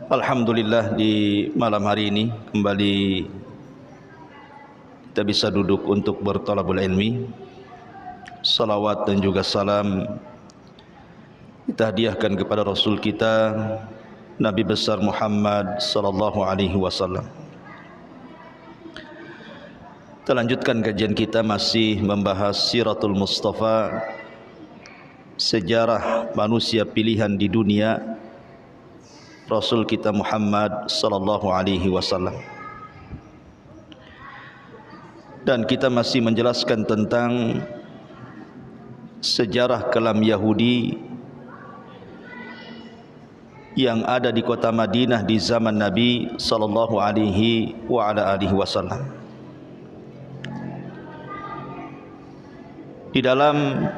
Alhamdulillah, di malam hari ini kembali kita bisa duduk untuk berthalabul ilmi. Salawat dan juga salam kita hadiahkan kepada Rasul kita Nabi besar Muhammad sallallahu alaihi wasallam. Kita lanjutkan kajian kita, masih membahas Siratul Mustafa, sejarah manusia pilihan di dunia, Rasul kita Muhammad sallallahu alaihi wasallam. Dan kita masih menjelaskan tentang sejarah kelam Yahudi yang ada di kota Madinah di zaman Nabi sallallahu alaihi wasallam. Di dalam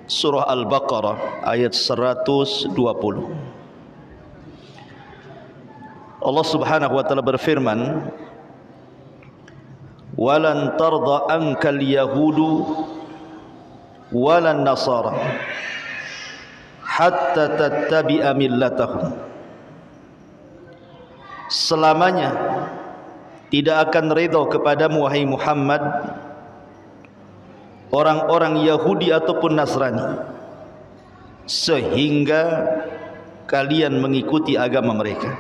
surah Al-Baqarah ayat 120, Allah Subhanahu wa taala berfirman, "Walan tarda ankal yahudu walan nasara hatta tattabi'a millatahum." Selamanya tidak akan redha kepadamu wahai Muhammad orang-orang Yahudi ataupun Nasrani sehingga kalian mengikuti agama mereka.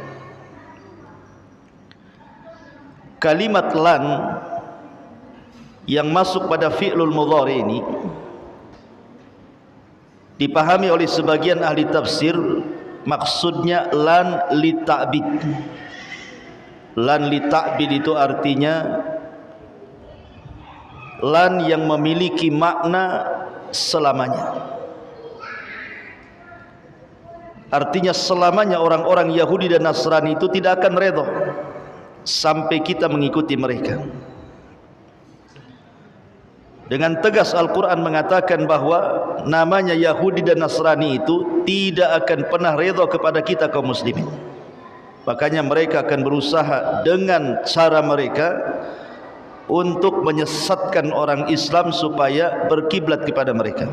Kalimat lan yang masuk pada fi'lul mudhari ini dipahami oleh sebagian ahli tafsir, maksudnya lan li ta'bid. Lan li ta'bid itu artinya lan yang memiliki makna selamanya. Artinya selamanya orang-orang Yahudi dan Nasrani itu tidak akan redha sampai kita mengikuti mereka. Dengan tegas Al-Quran mengatakan bahwa namanya Yahudi dan Nasrani itu tidak akan pernah redha kepada kita kaum muslimin. Makanya mereka akan berusaha dengan cara mereka untuk menyesatkan orang Islam supaya berkiblat kepada mereka.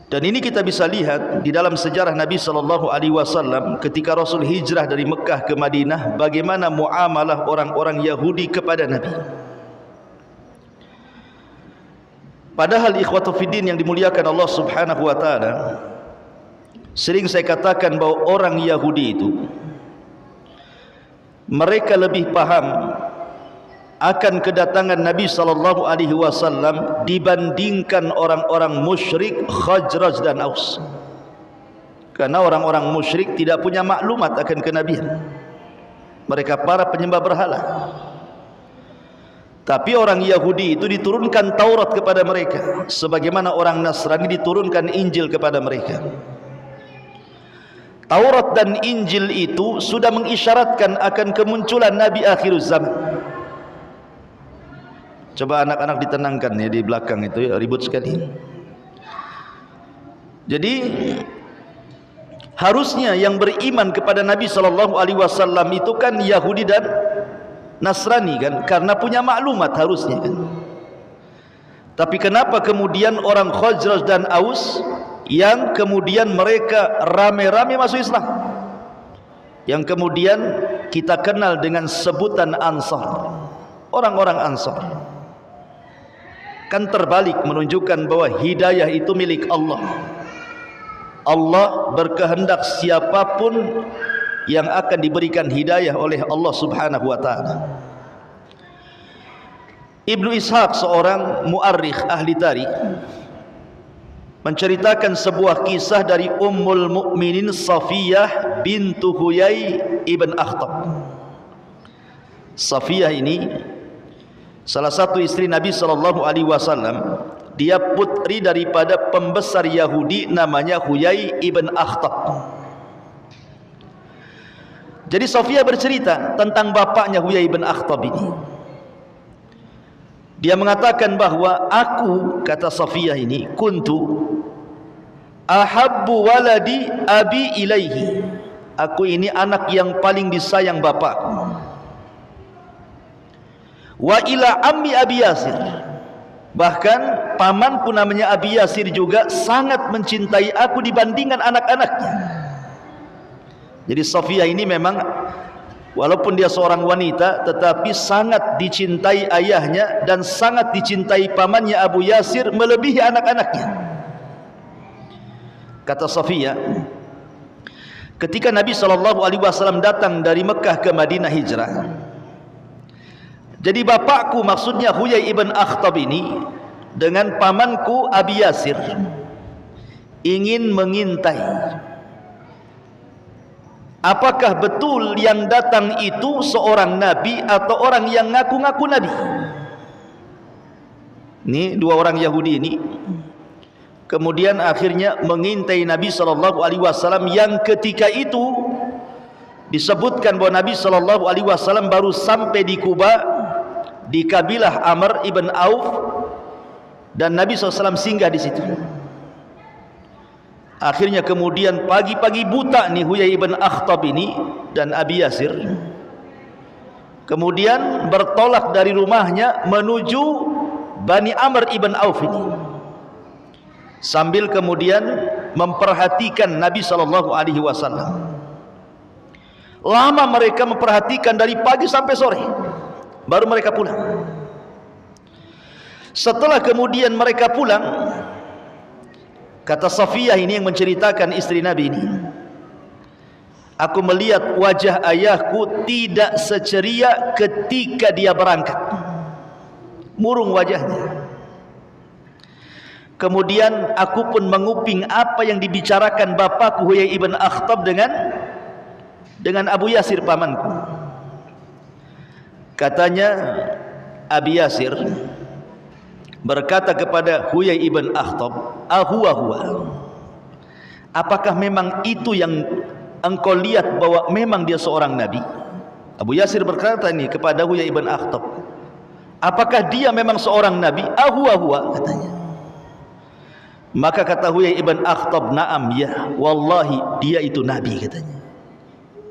Dan ini kita bisa lihat di dalam sejarah Nabi sallallahu alaihi wasallam ketika Rasul hijrah dari Mekah ke Madinah, bagaimana muamalah orang-orang Yahudi kepada Nabi. Padahal ikhwatu fiddin yang dimuliakan Allah Subhanahu wa taala, sering saya katakan bahwa orang Yahudi itu mereka lebih paham akan kedatangan Nabi sallallahu alaihi wasallam dibandingkan orang-orang musyrik Khazraj dan Aus. Karena orang-orang musyrik tidak punya maklumat akan kenabian. Mereka para penyembah berhala. Tapi orang Yahudi itu diturunkan Taurat kepada mereka, sebagaimana orang Nasrani diturunkan Injil kepada mereka. Taurat dan Injil itu sudah mengisyaratkan akan kemunculan Nabi akhir zaman. Coba anak-anak ditenangkan ya, di belakang itu ya, ribut sekali. Jadi harusnya yang beriman kepada Nabi sallallahu alaihi wasallam itu kan Yahudi dan Nasrani kan, karena punya maklumat harusnya kan. Tapi kenapa kemudian orang Khazraj dan Aus yang kemudian mereka rame-rame masuk Islam, yang kemudian kita kenal dengan sebutan Ansar, orang-orang Ansar, kan terbalik, menunjukkan bahwa hidayah itu milik Allah. Allah berkehendak siapapun yang akan diberikan hidayah oleh Allah Subhanahu wa taala. Ibnu Ishaq, seorang muarrikh ahli tarikh, menceritakan sebuah kisah dari Ummul Mukminin Safiyah bintu Huyai ibn Akhtab. Safiyah ini salah satu istri Nabi sallallahu alaihi wasallam. Dia putri daripada pembesar Yahudi namanya Huyai ibn Akhtab. Jadi Safiyah bercerita tentang bapaknya Huyai ibn Akhtab ini. Dia mengatakan bahwa aku, kata Safiyah ini, kuntu ahabbu waladi abi ilaihi. Aku ini anak yang paling disayang bapakku. Wa ila ammi Abi Yasir. Bahkan pamanku namanya Abi Yasir juga sangat mencintai aku dibandingkan anak-anaknya. Jadi Safiyah ini memang walaupun dia seorang wanita tetapi sangat dicintai ayahnya dan sangat dicintai pamannya Abu Yasir melebihi anak-anaknya. Kata Safiyah, ketika Nabi SAW datang dari Mekah ke Madinah hijrah, jadi bapakku, maksudnya Huyai ibn Akhtab ini, dengan pamanku Abi Yasir ingin mengintai apakah betul yang datang itu seorang nabi atau orang yang ngaku-ngaku nabi. Ini dua orang Yahudi ini kemudian akhirnya mengintai Nabi SAW, yang ketika itu disebutkan bahwa Nabi SAW baru sampai di Kuba, di kabilah Amr ibn Auf, dan Nabi SAW singgah di situ. Akhirnya kemudian pagi-pagi buta nih Huyai ibn Akhtab ini dan Abi Yasir kemudian bertolak dari rumahnya menuju Bani Amr ibn Auf ini, sambil kemudian memperhatikan Nabi SAW. Lama mereka memperhatikan dari pagi sampai sore, baru mereka pulang. Setelah kemudian mereka pulang, kata Safiyah ini yang menceritakan istri Nabi ini, aku melihat wajah ayahku tidak seceria ketika dia berangkat, murung wajahnya. Kemudian aku pun menguping apa yang dibicarakan bapakku Huyai ibn Akhtab dengan Abu Yasir pamanku. Katanya Abi Yasir berkata kepada Huyai ibn Akhtab, huwa, apakah memang itu yang engkau lihat bahwa memang dia seorang nabi? Abu Yasir berkata ini kepada Huyai ibn Akhtab, apakah dia memang seorang nabi? Huwa, katanya. Maka kata Huyai ibn Akhtab, na'am, ya, wallahi dia itu nabi, katanya.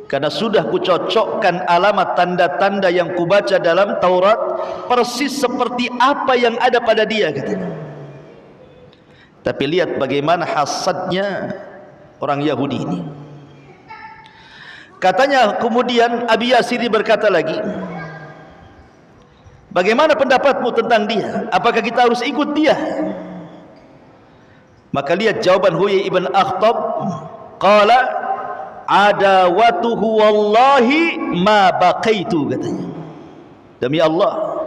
Karena sudah kucocokkan alamat tanda-tanda yang kubaca dalam Taurat persis seperti apa yang ada pada dia, katanya. Tapi lihat bagaimana hasadnya orang Yahudi ini. Katanya kemudian Abi Yasir berkata lagi, bagaimana pendapatmu tentang dia? Apakah kita harus ikut dia? Maka lihat jawaban Huyai ibn Akhtab, qala adawatuhu wallahi ma baqaitu, katanya. Demi Allah,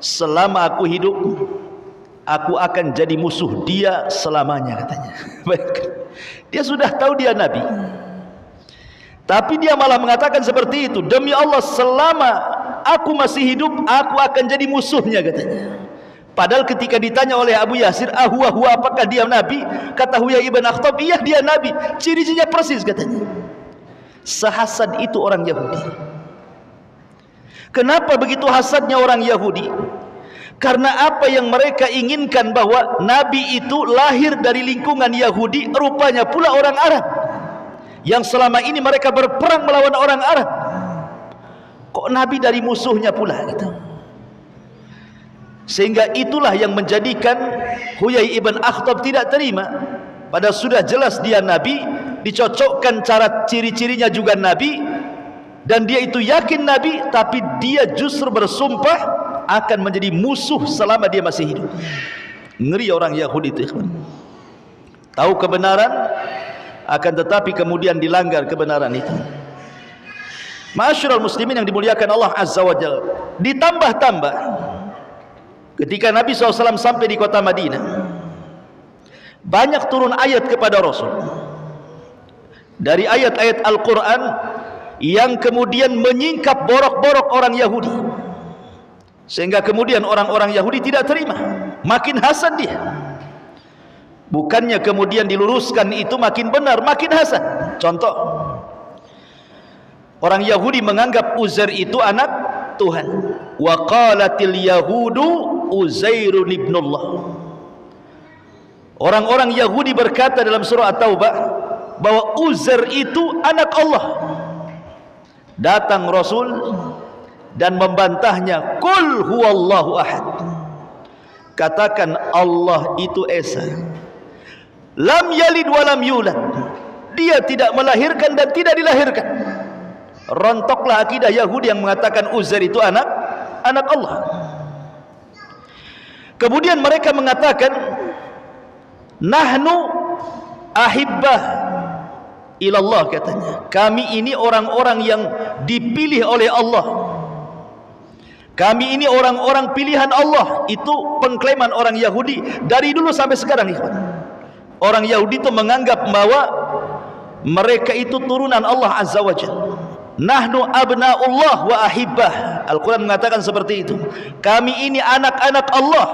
selama aku hidup aku akan jadi musuh dia selamanya, katanya. Dia sudah tahu dia nabi, tapi dia malah mengatakan seperti itu. Demi Allah, selama aku masih hidup aku akan jadi musuhnya, katanya. Padahal ketika ditanya oleh Abu Yasir, huwa, apakah dia nabi? Kata Huyai ibn Akhtab, iya dia nabi, ciri-cirinya persis, katanya. Sehasad itu orang Yahudi. Kenapa begitu hasadnya orang Yahudi? Karena apa yang mereka inginkan, bahwa nabi itu lahir dari lingkungan Yahudi, rupanya pula orang Arab, yang selama ini mereka berperang melawan orang Arab. Kok nabi dari musuhnya pula, gitu. Sehingga itulah yang menjadikan Huyai ibn Akhtab tidak terima. Padahal sudah jelas dia nabi, dicocokkan cara ciri-cirinya juga nabi, dan dia itu yakin nabi, tapi dia justru bersumpah akan menjadi musuh selama dia masih hidup. Ngeri orang Yahudi itu. Tahu kebenaran, akan tetapi kemudian dilanggar kebenaran itu. Ma'asyiral muslimin yang dimuliakan Allah Azza wa Jalla, ditambah-tambah ketika Nabi SAW sampai di kota Madinah, banyak turun ayat kepada Rasul dari ayat-ayat Al-Quran yang kemudian menyingkap borok-borok orang Yahudi, sehingga kemudian orang-orang Yahudi tidak terima, makin hasad dia. Bukannya kemudian diluruskan itu makin benar, makin hasad. Contoh, orang Yahudi menganggap Uzair itu anak Tuhan. Wa qalatil yahudu Uzairun ibnullah. Orang-orang Yahudi berkata dalam surah At-Taubah bahwa Uzair itu anak Allah. Datang Rasul dan membantahnya, qul huwallahu ahad, katakan Allah itu esa, lam yalid wa lam yulad, dia tidak melahirkan dan tidak dilahirkan. Rontoklah akidah Yahudi yang mengatakan Uzair itu anak Allah. Kemudian mereka mengatakan nahnu ahibbah ilallah, katanya kami ini orang-orang yang dipilih oleh Allah, kami ini orang-orang pilihan Allah. Itu pengklaiman orang Yahudi dari dulu sampai sekarang. Orang Yahudi itu menganggap bahwa mereka itu turunan Allah Azza wa Jalla. Nahnu abna'ullah wa ahibbah. Al-Quran mengatakan seperti itu. Kami ini anak-anak Allah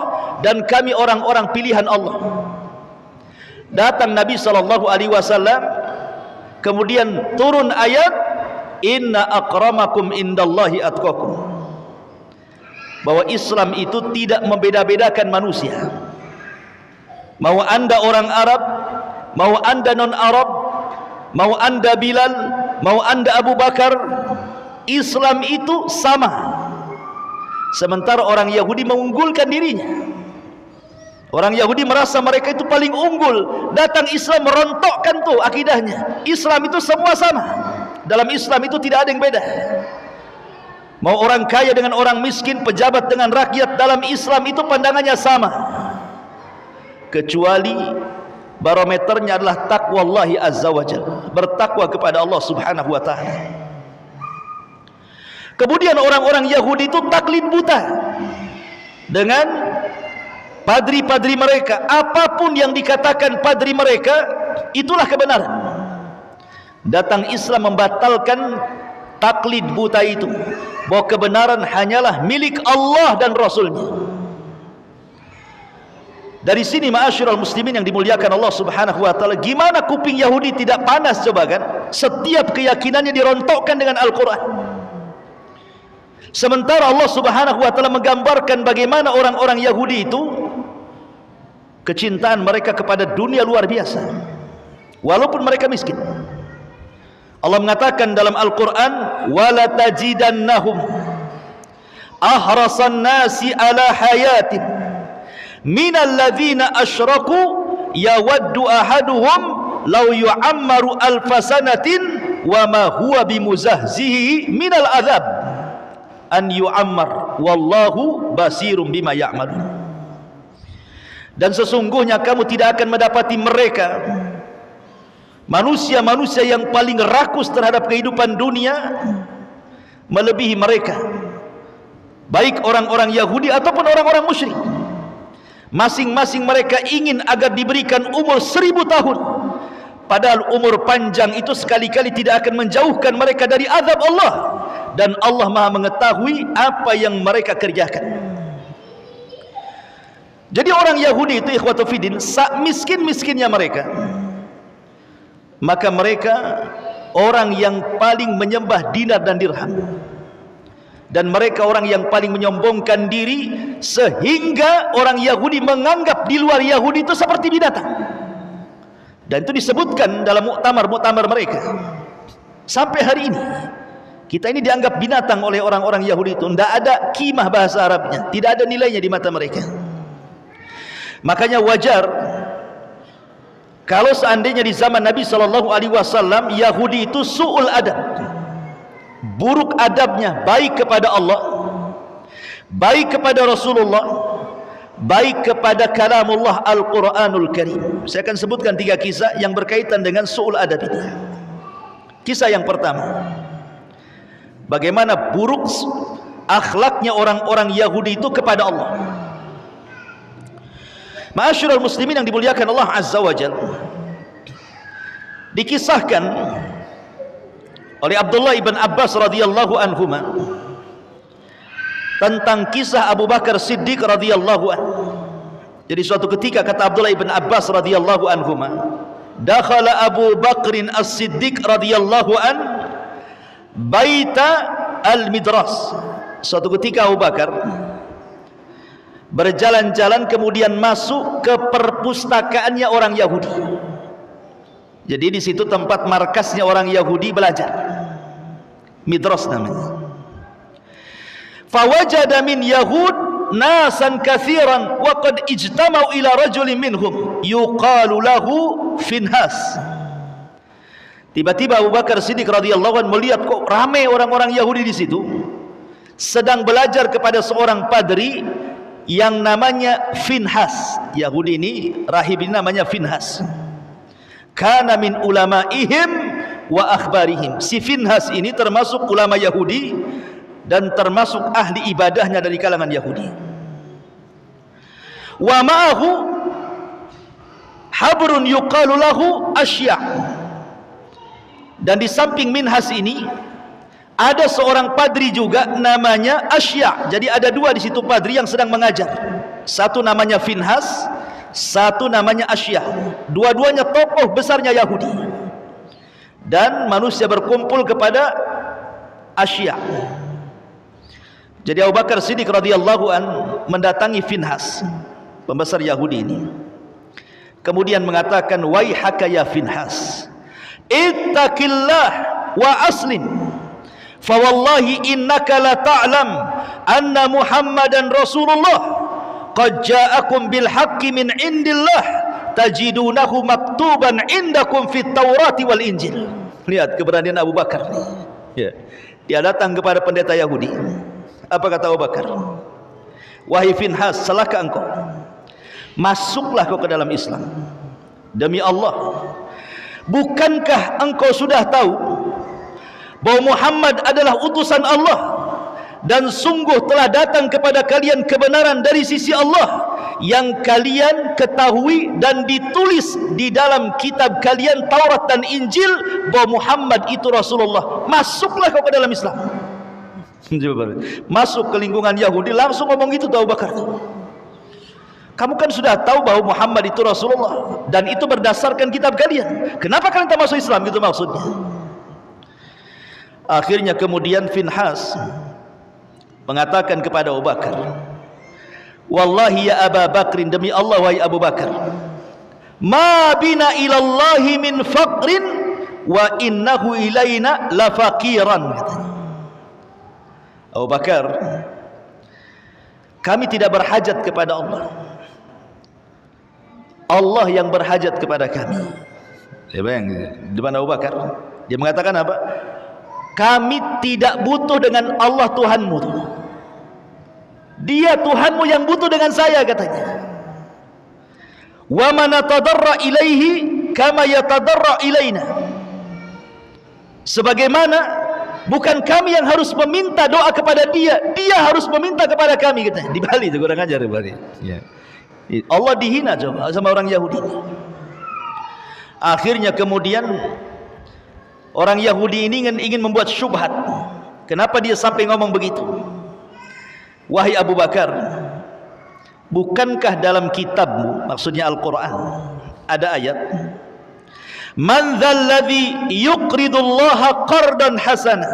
dan kami orang-orang pilihan Allah. Datang Nabi SAW, kemudian turun ayat inna akramakum indallahi atqakum, bahwa Islam itu tidak membeda-bedakan manusia. Mau anda orang Arab, mau anda non-Arab, mau anda Bilal, mau anda Abu Bakar, Islam itu sama. Sementara orang Yahudi mengunggulkan dirinya. Orang Yahudi merasa mereka itu paling unggul. Datang Islam merontokkan tuh akidahnya. Islam itu semua sama. Dalam Islam itu tidak ada yang beda. Mau orang kaya dengan orang miskin, pejabat dengan rakyat, dalam Islam itu pandangannya sama. Kecuali barometernya adalah taqwallahi azza wa jalla, bertakwa kepada Allah subhanahu wa ta'ala. Kemudian orang-orang Yahudi itu taklid buta dengan padri-padri mereka. Apapun yang dikatakan padri mereka, itulah kebenaran. Datang Islam membatalkan taklid buta itu, bahwa kebenaran hanyalah milik Allah dan Rasulnya. Dari sini ma'asyiral muslimin yang dimuliakan Allah subhanahu wa ta'ala, gimana kuping Yahudi tidak panas coba kan? Setiap keyakinannya dirontokkan dengan Al-Quran. Sementara Allah subhanahu wa ta'ala menggambarkan bagaimana orang-orang Yahudi itu kecintaan mereka kepada dunia luar biasa, walaupun mereka miskin. Allah mengatakan dalam Al-Quran, wala tajidannahum ahrasan nasi ala hayatin minal ladzina asyraku yawaddu ahaduhum law yu'ammaru alfasanatin wa ma huwa bimuzahzihi minal azab an yu'ammar wallahu basirum bima ya'malun. Dan sesungguhnya kamu tidak akan mendapati mereka, manusia-manusia yang paling rakus terhadap kehidupan dunia, melebihi mereka, baik orang-orang Yahudi ataupun orang-orang musyrik. Masing-masing mereka ingin agar diberikan umur 1000 tahun, padahal umur panjang itu sekali-kali tidak akan menjauhkan mereka dari azab Allah, dan Allah Maha mengetahui apa yang mereka kerjakan. Jadi orang Yahudi itu ikhwatu fiddin, miskin-miskinnya mereka, maka mereka orang yang paling menyembah dinar dan dirham, dan mereka orang yang paling menyombongkan diri, sehingga orang Yahudi menganggap di luar Yahudi itu seperti binatang. Dan itu disebutkan dalam muktamar-muktamar mereka. Sampai hari ini kita ini dianggap binatang oleh orang-orang Yahudi itu. Tidak ada kimah bahasa Arabnya, tidak ada nilainya di mata mereka. Makanya wajar kalau seandainya di zaman Nabi SAW Yahudi itu su'ul adab, buruk adabnya, baik kepada Allah, baik kepada Rasulullah, baik kepada kalamullah Al-Quranul Karim. Saya akan sebutkan 3 kisah yang berkaitan dengan su'ul adab ini. Kisah yang pertama, bagaimana buruk akhlaknya orang-orang Yahudi itu kepada Allah. Ma'asyiral muslimin yang dimuliakan Allah Azza wa Jalla, dikisahkan oleh Abdullah ibn Abbas radhiyallahu anhuma tentang kisah Abu Bakar Siddiq radhiyallahu anhu. Jadi suatu ketika kata Abdullah ibn Abbas radhiyallahu anhuma, dakhala Abu Bakrin as-Siddiq radhiyallahu an baita al-midras. Suatu ketika Abu Bakar berjalan-jalan kemudian masuk ke perpustakaannya orang Yahudi. Jadi di situ tempat markasnya orang Yahudi belajar, midras namanya. Fawajada min Yahud nasan katsiran wa qad ijtama'u ila rajulin minhum yuqalu lahu Finhas. Tiba-tiba Abu Bakar Siddiq radhiyallahu anhu melihat kok ramai orang-orang Yahudi di situ, sedang belajar kepada seorang padri yang namanya Finhas. Yahudi ini, rahib ini namanya Finhas. Kana min ulamaihim wa akhbarihim. Si Finhas ini termasuk ulama Yahudi dan termasuk ahli ibadahnya dari kalangan Yahudi. Wa ma'ahu habrun yuqalu lahu Asya'. Dan di samping Minhas ini ada seorang padri juga namanya Asya'. Jadi ada dua di situ padri yang sedang mengajar. Satu namanya Finhas, satu namanya Asya'. Dua-duanya tokoh besarnya Yahudi. Dan manusia berkumpul kepada Asya'. Jadi Abu Bakar Siddiq radhiyallahu an mendatangi Finhas, pembesar Yahudi ini. Kemudian mengatakan, "Waihaka ya Finhas, ittaqillah wa aslim. Fa wallahi innaka la ta'lam anna Muhammadan Rasulullah qad ja'akum bil haqqi min indillah tajidunahu maktuban indakum fit Taurati wal Injil." Lihat keberanian Abu Bakar. Ya. Dia datang kepada pendeta Yahudi. Apa kata Abu Bakar? "Wahai Finhas, salahkah engkau? Masuklah kau ke dalam Islam. Demi Allah, bukankah engkau sudah tahu bahwa Muhammad adalah utusan Allah dan sungguh telah datang kepada kalian kebenaran dari sisi Allah yang kalian ketahui dan ditulis di dalam kitab kalian Taurat dan Injil bahwa Muhammad itu Rasulullah. Masuklah kau ke dalam Islam." Masuk ke lingkungan Yahudi langsung ngomong itu Abu Bakar. Kamu kan sudah tahu bahwa Muhammad itu Rasulullah dan itu berdasarkan kitab kalian. Kenapa kalian tak masuk Islam? Gitu maksudnya. Akhirnya kemudian Finhas mengatakan kepada Abu Bakar, "Wallahi ya Aba Bakrin, demi Allah wahai Abu Bakar, ma bina ilallahi min faqrin wa innahu ilaina la faqiran." Abu Bakar, kami tidak berhajat kepada Allah. Allah yang berhajat kepada kami. Ya bayang, di depan Abu Bakar dia mengatakan apa? Kami tidak butuh dengan Allah Tuhanmu. Dia Tuhanmu yang butuh dengan saya, katanya. Wa man tadarra ilaihi kama yatadarra ilaina. Sebagaimana bukan kami yang harus meminta doa kepada dia, dia harus meminta kepada kami, katanya. Di Bali itu kurang ajar di Bali. Ya. Allah dihina coba sama orang Yahudi. Akhirnya kemudian orang Yahudi ini ingin membuat syubhat. Kenapa dia sampai ngomong begitu? Wahai Abu Bakar, bukankah dalam kitabmu, maksudnya Al-Quran, ada ayat, "Man dzalladzi yuqridullaha qardan hasana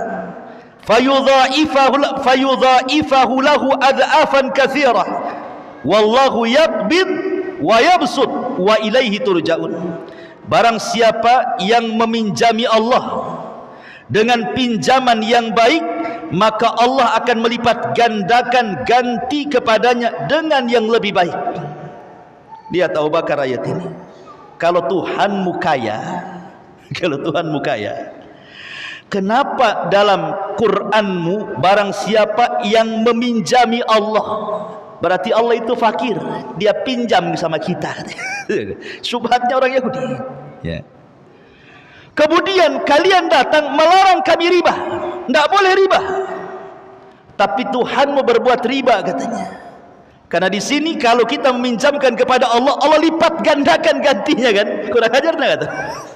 fayudha'ifahu lahu adhafan katsira wallahu yaqbid wa yabsut wa ilaihi turja'un." Barang siapa yang meminjami Allah dengan pinjaman yang baik, maka Allah akan melipat gandakan ganti kepadanya dengan yang lebih baik. Lihat Abu Bakar ayat ini. Kalau Tuhanmu kaya, kenapa dalam Qur'anmu barang siapa yang meminjami Allah, berarti Allah itu fakir, dia pinjam sama kita. Syubhatnya orang Yahudi. Ya. Kemudian kalian datang melarang kami riba, tidak boleh riba. Tapi Tuhanmu berbuat riba, katanya. Karena di sini kalau kita meminjamkan kepada Allah, Allah lipat gandakan gantinya, kan? Kurang ajar nggak, kata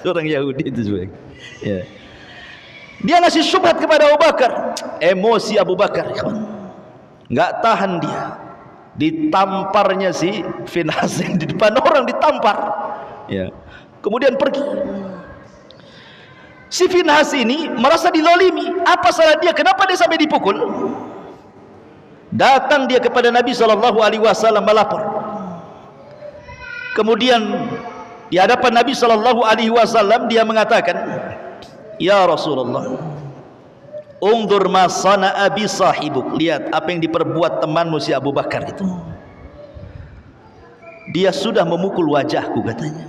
orang Yahudi itu sebenarnya. Ya. Dia ngasih syubhat kepada Abu Bakar. Emosi Abu Bakar, nggak tahan dia. Ditamparnya si Finhas di depan orang, ditampar. Ya. Kemudian pergi. Si Finhas ini merasa dilolimi. Apa salah dia? Kenapa dia sampai dipukul? Datang dia kepada Nabi SAW melapor. Kemudian di hadapan Nabi SAW dia mengatakan, "Ya Rasulullah, undur ma sana'a bi sahibuk." Lihat apa yang diperbuat temanmu si Abu Bakar itu. Dia sudah memukul wajahku, katanya.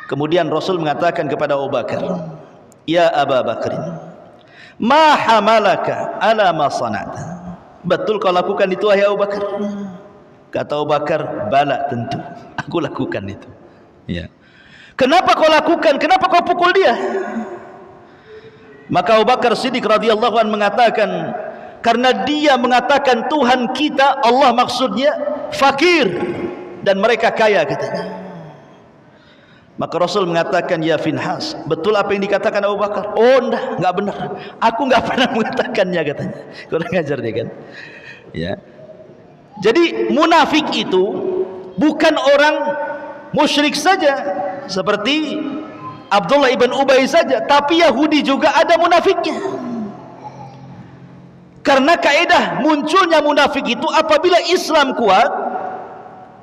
Kemudian Rasul mengatakan kepada Abu Bakar, "Ya Aba Bakrin, ma hamalaka ala ma sana'ta?" Betul kau lakukan itu wahai Abu Bakar? Kata Abu Bakar, "Bala, tentu aku lakukan itu." Ya. Kenapa kau lakukan? Kenapa kau pukul dia? Maka Abu Bakar Siddiq radhiyallahu anhu mengatakan, karena dia mengatakan Tuhan kita, Allah maksudnya, fakir dan mereka kaya, katanya. Maka Rasul mengatakan, "Ya Finhas, betul apa yang dikatakan Abu Bakar?" "Oh, enggak benar. Aku enggak pernah mengatakannya," katanya. Kurang ajar dia kan. Ya. Jadi munafik itu bukan orang musyrik saja seperti Abdullah ibn Ubay saja, tapi Yahudi juga ada munafiknya. Karena kaidah munculnya munafik itu apabila Islam kuat,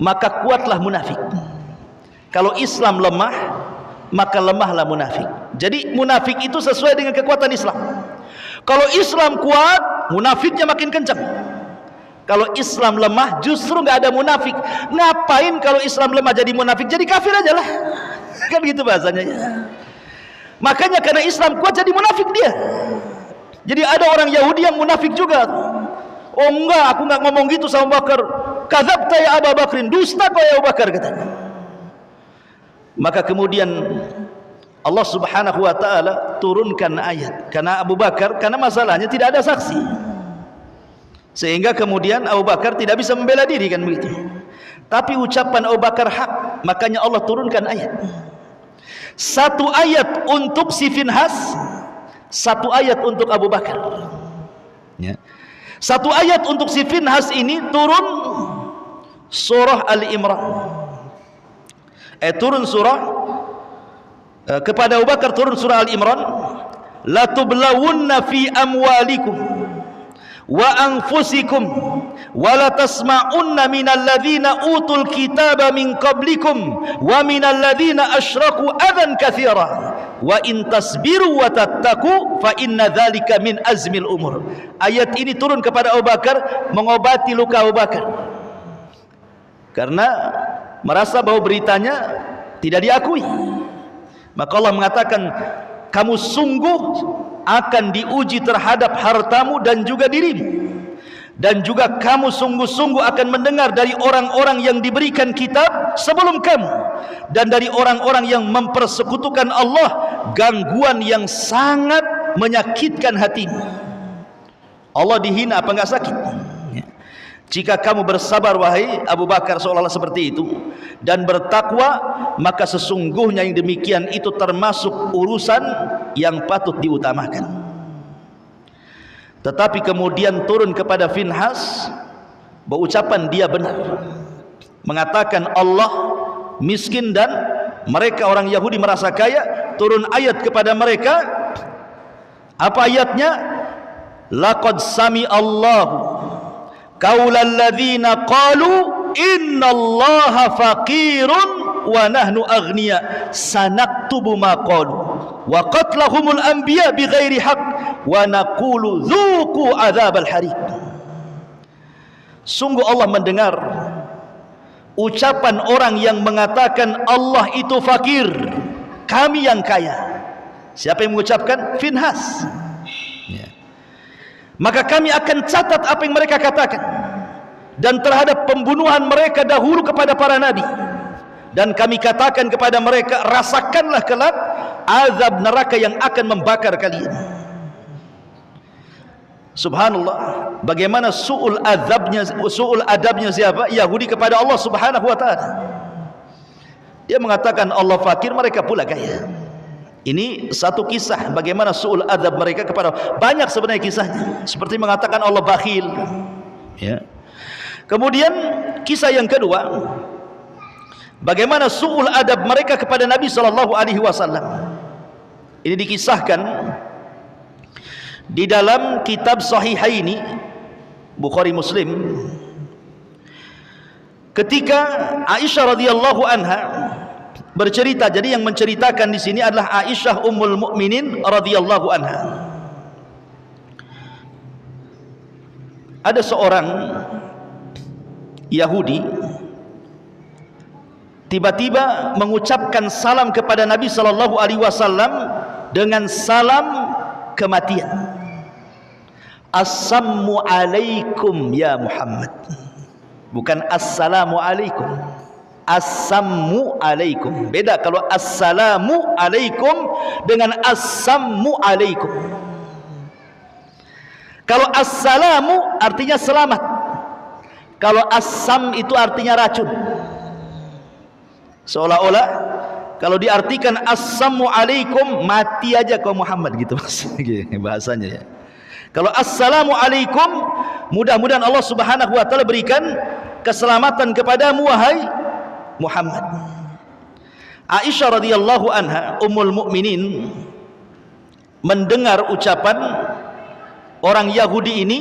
maka kuatlah munafik. Kalau Islam lemah, maka lemahlah munafik. Jadi munafik itu sesuai dengan kekuatan Islam. Kalau Islam kuat, munafiknya makin kencang. Kalau Islam lemah, justru nggak ada munafik. Ngapain kalau Islam lemah jadi munafik? Jadi kafir aja lah. Kan gitu bahasanya. Makanya karena Islam kuat jadi munafik dia. Jadi ada orang Yahudi yang munafik juga. "Oh enggak, aku nggak ngomong gitu sama Bakar." "Kadzabta ya Abu Bakrin, dusta kau ya Abu Bakar," katanya. Maka kemudian Allah Subhanahu wa taala turunkan ayat karena Abu Bakar, karena masalahnya tidak ada saksi. Sehingga kemudian Abu Bakar tidak bisa membela diri, kan begitu. Tapi ucapan Abu Bakar hak, makanya Allah turunkan ayat. Satu ayat untuk si Finhas, satu ayat untuk Abu Bakar. Ya. Satu ayat untuk si Finhas ini turun surah Al-Imran. Turun surah kepada Abu Bakar turun surah Al-Imran, "La tublawunna fi amwalikum wa anfusikum wa la tasma'unna minal ladzina utul kitaba min qablikum wa minal ladzina asyraku adzan katsira wa in tasbiru wa tattaqu fa inna dzalika min azmil umur." Ayat ini turun kepada Abu Bakar mengobati luka Abu Bakar karena merasa bahwa beritanya tidak diakui. Maka Allah mengatakan, "Kamu sungguh akan diuji terhadap hartamu dan juga dirimu, dan juga kamu sungguh-sungguh akan mendengar dari orang-orang yang diberikan kitab sebelum kamu, dan dari orang-orang yang mempersekutukan Allah gangguan yang sangat menyakitkan hatimu." Allah dihina apa enggak sakit? Jika kamu bersabar wahai Abu Bakar seolah-olah seperti itu dan bertakwa, maka sesungguhnya yang demikian itu termasuk urusan yang patut diutamakan. Tetapi kemudian turun kepada Finhas, berucapan dia benar, mengatakan Allah miskin dan mereka orang Yahudi merasa kaya. Turun ayat kepada mereka. Apa ayatnya? "Laqad sami Allahu qaulal ladzina qalu innallaha faqirun wa nahnu aghnia sanaktubu ma qalu wa qatlahumul anbiya bighairi haqq wa naqulu dzuqu adzabal hariq." Sungguh Allah mendengar ucapan orang yang mengatakan Allah itu fakir, kami yang kaya. Siapa yang mengucapkan? Finhas. Maka kami akan catat apa yang mereka katakan, dan terhadap pembunuhan mereka dahulu kepada para nabi, dan kami katakan kepada mereka, rasakanlah kelak azab neraka yang akan membakar kalian. Subhanallah, bagaimana su'ul adabnya siapa? Yahudi kepada Allah Subhanahu wa ta'ala. Dia mengatakan Allah fakir, mereka pula kaya. Ini satu kisah bagaimana su'ul adab mereka kepada, banyak sebenarnya kisahnya, seperti mengatakan Allah bakhil, ya. Kemudian kisah yang kedua, bagaimana su'ul adab mereka kepada Nabi SAW. Ini dikisahkan di dalam kitab Sahihaini, Bukhari Muslim, ketika Aisyah radhiyallahu anha bercerita. Jadi yang menceritakan di sini adalah Aisyah Ummul Mukminin radhiyallahu anha. Ada seorang Yahudi tiba-tiba mengucapkan salam kepada Nabi sallallahu alaihi wasallam dengan salam kematian. Assalamu alaikum ya Muhammad. Bukan assalamu alaikum. Assamu alaikum. Beda kalau assalamu alaikum dengan assamu alaikum. Kalau assalamu artinya selamat. Kalau assam itu artinya racun. Seolah-olah kalau diartikan assamu alaikum, mati aja kau Muhammad gitu bahasanya ya. Kalau assalamu alaikum, mudah-mudahan Allah Subhanahu wa taala berikan keselamatan kepadamu wahai Muhammad. Aisyah radhiyallahu anha ummul mukminin mendengar ucapan orang Yahudi ini,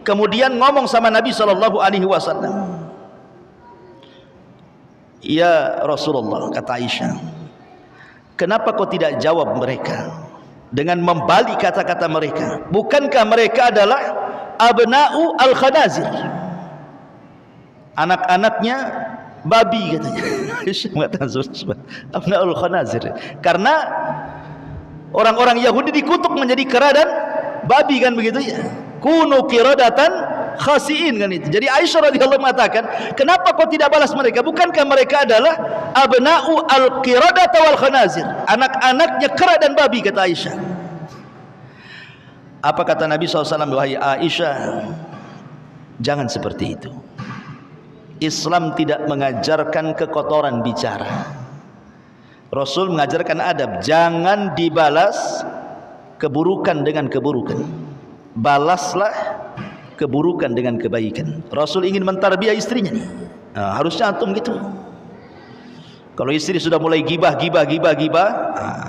kemudian ngomong sama Nabi sallallahu alaihi wasallam. Ya Rasulullah, kata Aisyah, kenapa kau tidak jawab mereka dengan membalik kata-kata mereka? Bukankah mereka adalah abna'u al-khanazir, anak-anaknya babi katanya. Aisyah mengatakan abna'u al-khanazir, karena orang-orang Yahudi dikutuk menjadi kera dan babi kan begitu ya. Kunu qiradatan khasiin kan itu. Jadi Aisyah radhiyallahu mengatakan, kenapa kau tidak balas mereka? Bukankah mereka adalah abna'u al-qiradata wal khanazir, anak-anaknya kera dan babi, kata Aisyah. Apa kata Nabi SAW? Wahai Aisyah, jangan seperti itu. Islam tidak mengajarkan kekotoran bicara. Rasul mengajarkan adab, jangan dibalas keburukan dengan keburukan, balaslah keburukan dengan kebaikan. Rasul ingin mentarbiah istrinya nih. Nah, harusnya antum gitu. Kalau istri sudah mulai gibah,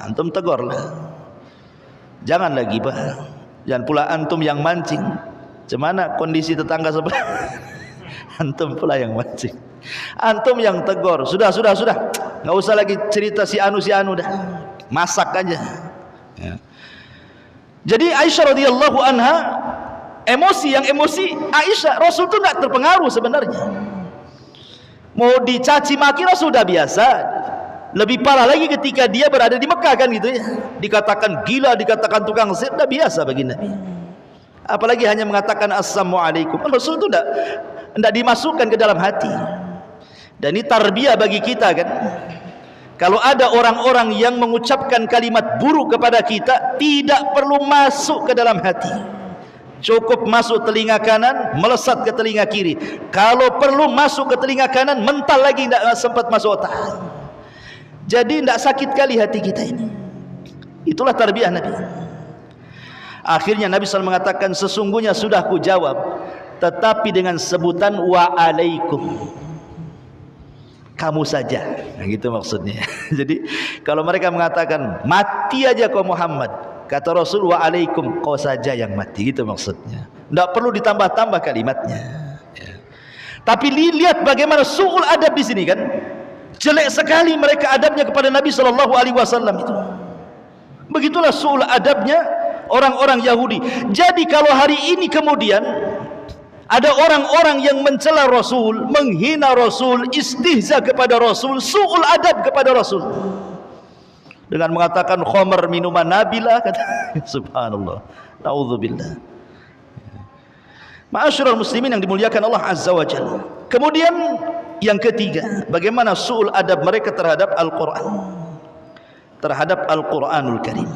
antum tegurlah. Janganlah gibah. Jangan pula antum yang mancing. Cemana kondisi tetangga sebelah? Antum pula yang mancing. Antum yang tegur. Sudah. Nggak usah lagi cerita si anu dah. Masak aja. Ya. Jadi Aisyah radhiyallahu anha emosi Aisyah, Rasul itu nggak terpengaruh sebenarnya. Mau dicaci maki Rasul sudah biasa. Lebih parah lagi ketika dia berada di Mekah kan gitu ya. Dikatakan gila, dikatakan tukang sihir, sudah biasa bagi Nabi. Apalagi hanya mengatakan assalamualaikum. Rasul itu tidak dimasukkan ke dalam hati. Dan ini tarbiyah bagi kita kan. Kalau ada orang-orang yang mengucapkan kalimat buruk kepada kita, tidak perlu masuk ke dalam hati. Cukup masuk telinga kanan, melesat ke telinga kiri. Kalau perlu masuk ke telinga kanan, mental lagi tidak sempat masuk otak. Jadi tidak sakit kali hati kita ini. Itulah tarbiyah Nabi. Akhirnya Nabi SAW mengatakan, sesungguhnya sudah ku jawab, tetapi dengan sebutan wa'alaikum, kamu saja. Nah, gitu maksudnya. Jadi kalau mereka mengatakan mati aja kau Muhammad, kata Rasul wa'alaikum, kau saja yang mati. Gitu maksudnya. Tidak perlu ditambah-tambah kalimatnya. Ya. Tapi lihat bagaimana su'ul adab di sini kan. Jelek sekali mereka adabnya kepada Nabi SAW itu. Begitulah su'ul adabnya orang-orang Yahudi. Jadi kalau hari ini kemudian ada orang-orang yang mencela Rasul, menghina Rasul, istihza kepada Rasul, su'ul adab kepada Rasul, dengan mengatakan khamar minuman nabilah, kata subhanallah, naudzubillah. Ma'asyiral muslimin yang dimuliakan Allah Azza wa Jalla. Kemudian yang ketiga, bagaimana su'ul adab mereka terhadap Al-Quran, terhadap Al-Quranul Karim.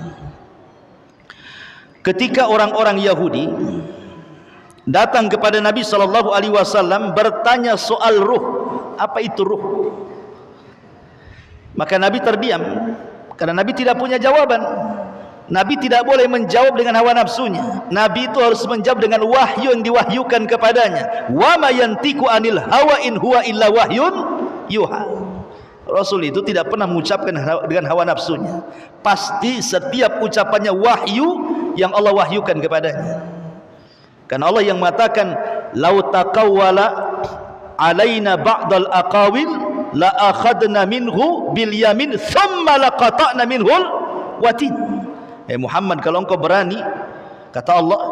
Ketika orang-orang Yahudi datang kepada Nabi SAW bertanya soal ruh, apa itu ruh? Maka Nabi terdiam, karena Nabi tidak punya jawaban. Nabi tidak boleh menjawab dengan hawa nafsunya. Nabi itu harus menjawab dengan wahyu yang diwahyukan kepadanya. Wa ma yantiqu anil hawa in huwa illa wahyun yuha. Rasul itu tidak pernah mengucapkan dengan hawa nafsunya. Pasti setiap ucapannya wahyu yang Allah wahyukan kepadanya. Karena Allah yang mengatakan, "Lau taqawwala alaina ba'dal aqawil la akhadna minhu bil yamin thumma laqata'na minhul watin." Muhammad, kalau engkau berani, kata Allah,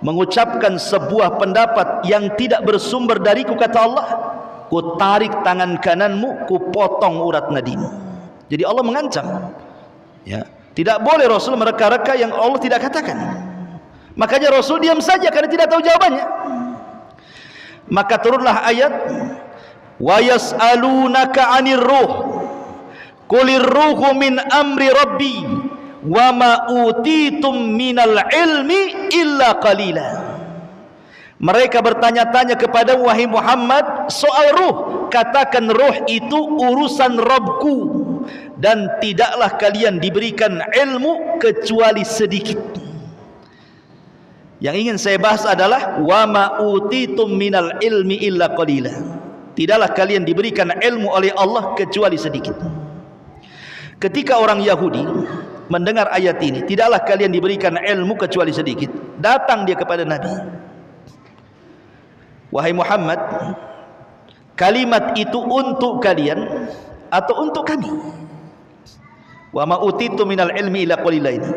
mengucapkan sebuah pendapat yang tidak bersumber dariku, kata Allah, ku tarik tangan kananmu, ku potong urat nadimu. Jadi Allah mengancam, ya, tidak boleh Rasul mereka-reka yang Allah tidak katakan. Makanya Rasul diam saja karena tidak tahu jawabannya. Maka turunlah ayat, wa yas'alunaka 'anir ruh qulir ruhu min amri rabbi wa ma utitum minal ilmi illa qalila. Mereka bertanya-tanya kepada wahai Muhammad soal ruh. Katakan ruh itu urusan Rabbku, dan tidaklah kalian diberikan ilmu kecuali sedikit. Yang ingin saya bahas adalah wa ma utitum minal ilmi illa qalila. Tidaklah kalian diberikan ilmu oleh Allah kecuali sedikit. Ketika orang Yahudi mendengar ayat ini, tidaklah kalian diberikan ilmu kecuali sedikit, datang dia kepada Nabi, wahai Muhammad, kalimat itu untuk kalian atau untuk kami? Wa ma utitu minal ilmi illa qalila, ini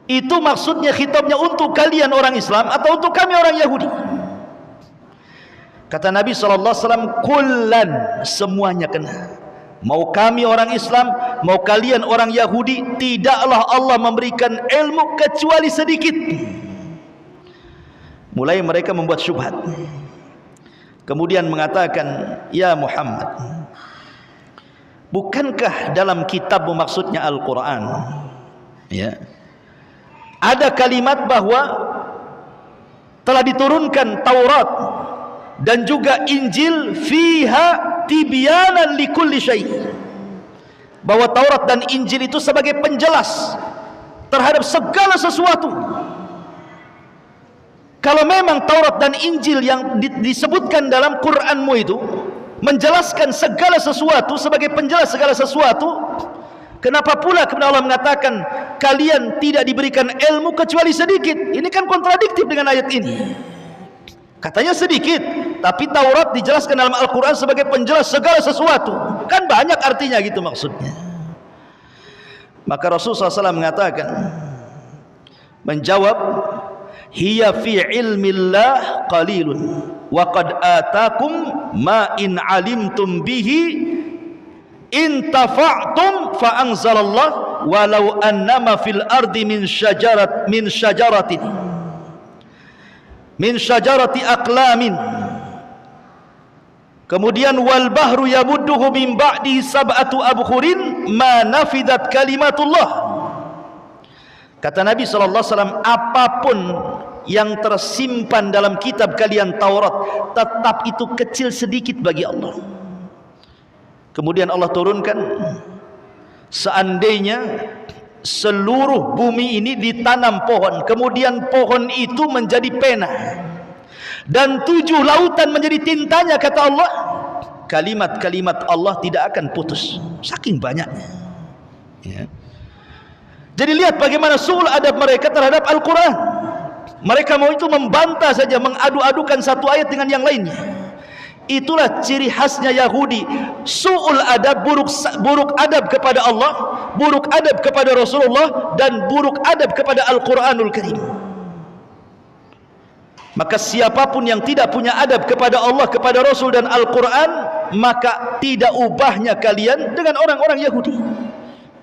itu maksudnya khitabnya untuk kalian orang Islam atau untuk kami orang Yahudi? Kata Nabi SAW, kullan, semuanya kena. Mau kami orang Islam, mau kalian orang Yahudi, tidaklah Allah memberikan ilmu kecuali sedikit. Mulai mereka membuat syubhat, kemudian mengatakan, ya Muhammad, bukankah dalam kitab maksudnya Al-Quran, ya, ada kalimat bahwa telah diturunkan Taurat dan juga Injil, fiha tibyanan likulli syai', bahwa Taurat dan Injil itu sebagai penjelas terhadap segala sesuatu. Kalau memang Taurat dan Injil yang disebutkan dalam Qur'anmu itu menjelaskan segala sesuatu sebagai penjelas segala sesuatu, kenapa pula kemudian Allah mengatakan kalian tidak diberikan ilmu kecuali sedikit? Ini kan kontradiktif dengan ayat ini. Katanya sedikit, tapi Taurat dijelaskan dalam Al-Quran sebagai penjelas segala sesuatu. Kan banyak artinya gitu maksudnya. Maka Rasulullah SAW mengatakan, menjawab, hiya fi ilmillah qalilun wa qad atakum ma in alimtum bihi in tafa'tum fa anzalallah walau annama fil ardi min syajarati aqlamin. Kemudian wal bahru yamudduhu min ba'di sab'atu abkhurin ma nafidat kalimatullah. Kata Nabi SAW, apapun yang tersimpan dalam kitab kalian Taurat, tetap itu kecil sedikit bagi Allah. Kemudian Allah turunkan, seandainya seluruh bumi ini ditanam pohon, kemudian pohon itu menjadi pena, dan 7 lautan menjadi tintanya, kata Allah, kalimat-kalimat Allah tidak akan putus, saking banyaknya, ya. Jadi lihat bagaimana su'ul adab mereka terhadap Al-Quran. Mereka mau itu membantah saja, mengadu-adukan satu ayat dengan yang lainnya. Itulah ciri khasnya Yahudi, su'ul adab, buruk adab kepada Allah, buruk adab kepada Rasulullah, dan buruk adab kepada Al-Quranul Karim. Maka siapapun yang tidak punya adab kepada Allah, kepada Rasul dan Al-Quran, maka tidak ubahnya kalian dengan orang-orang Yahudi.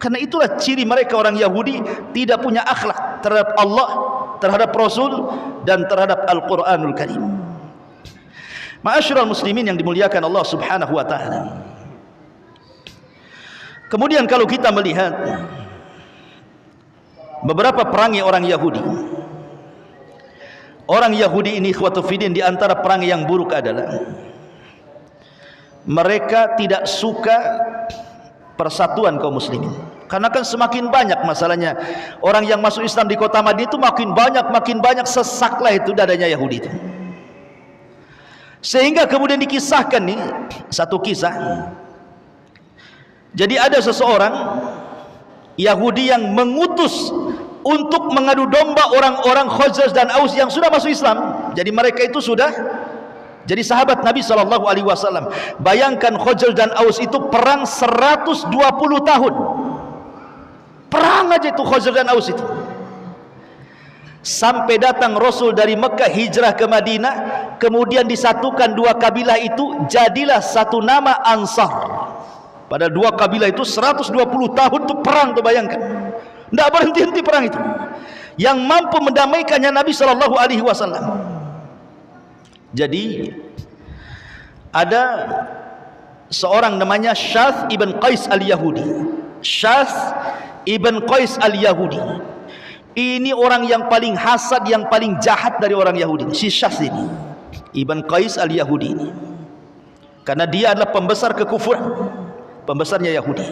Karena itulah ciri mereka orang Yahudi, tidak punya akhlak terhadap Allah, terhadap Rasul, dan terhadap Al-Quranul Karim. Ma'asyiral muslimin yang dimuliakan Allah Subhanahu wa ta'ala. Kemudian kalau kita melihat beberapa perangai orang Yahudi, orang Yahudi ini ikhwatu fiddin, di antara perangai yang buruk adalah mereka tidak suka persatuan kaum muslimin. Karena kan semakin banyak masalahnya orang yang masuk Islam di kota Madinah itu makin banyak, sesaklah itu dadanya Yahudi itu. Sehingga kemudian dikisahkan nih satu kisah. Jadi ada seseorang Yahudi yang mengutus untuk mengadu domba orang-orang Khazraj dan Aus yang sudah masuk Islam. Jadi mereka itu sudah jadi sahabat Nabi SAW. Bayangkan Khazraj dan Aus itu perang 120 tahun. Perang aja itu Khazraj dan Aus itu. sampai datang Rasul dari Mekah hijrah ke Madinah, kemudian disatukan dua kabilah itu, jadilah satu nama Ansar. Pada dua kabilah itu 120 tahun itu perang, tuh bayangkan, tidak berhenti-henti perang itu. Yang mampu mendamaikannya Nabi SAW. Jadi ada seorang namanya Syath ibn Qais al-Yahudi. Syath ibn Qais al-Yahudi ini orang yang paling hasad, yang paling jahat dari orang Yahudi. Si Syath ini, Ibn Qais al-Yahudi ini, karena dia adalah pembesar kekufuran, pembesarnya Yahudi.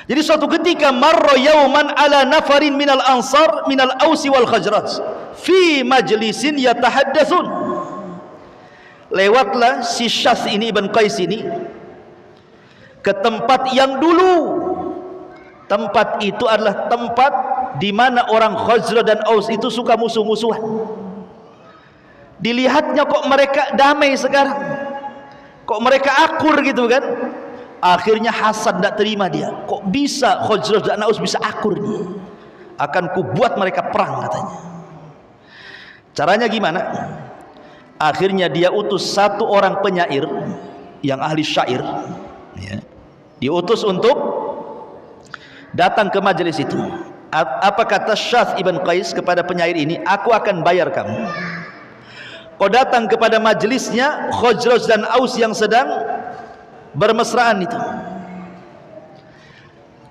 Jadi suatu ketika marra yauman ala nafarin minal ansar minal ausi wal khajraj fi majlisin yatahaddatsun. Lewatlah si Syath ini, Ibn Qais ini, ke tempat yang dulu, tempat itu adalah tempat di mana orang Khazraj dan Aus itu suka musuh-musuhan. Dilihatnya kok mereka damai sekarang, kok mereka akur gitu kan. Akhirnya hasad, tidak terima dia, kok bisa Khazraj dan Aus bisa akur nih, akan kubuat mereka perang katanya. Caranya gimana? Akhirnya dia utus satu orang penyair yang ahli syair, ya, diutus untuk datang ke majelis itu. Apa kata Syath ibn Qais kepada penyair ini? Aku akan bayar kamu. Kau datang kepada majelisnya Khazraj dan Aus yang sedang bermesraan itu,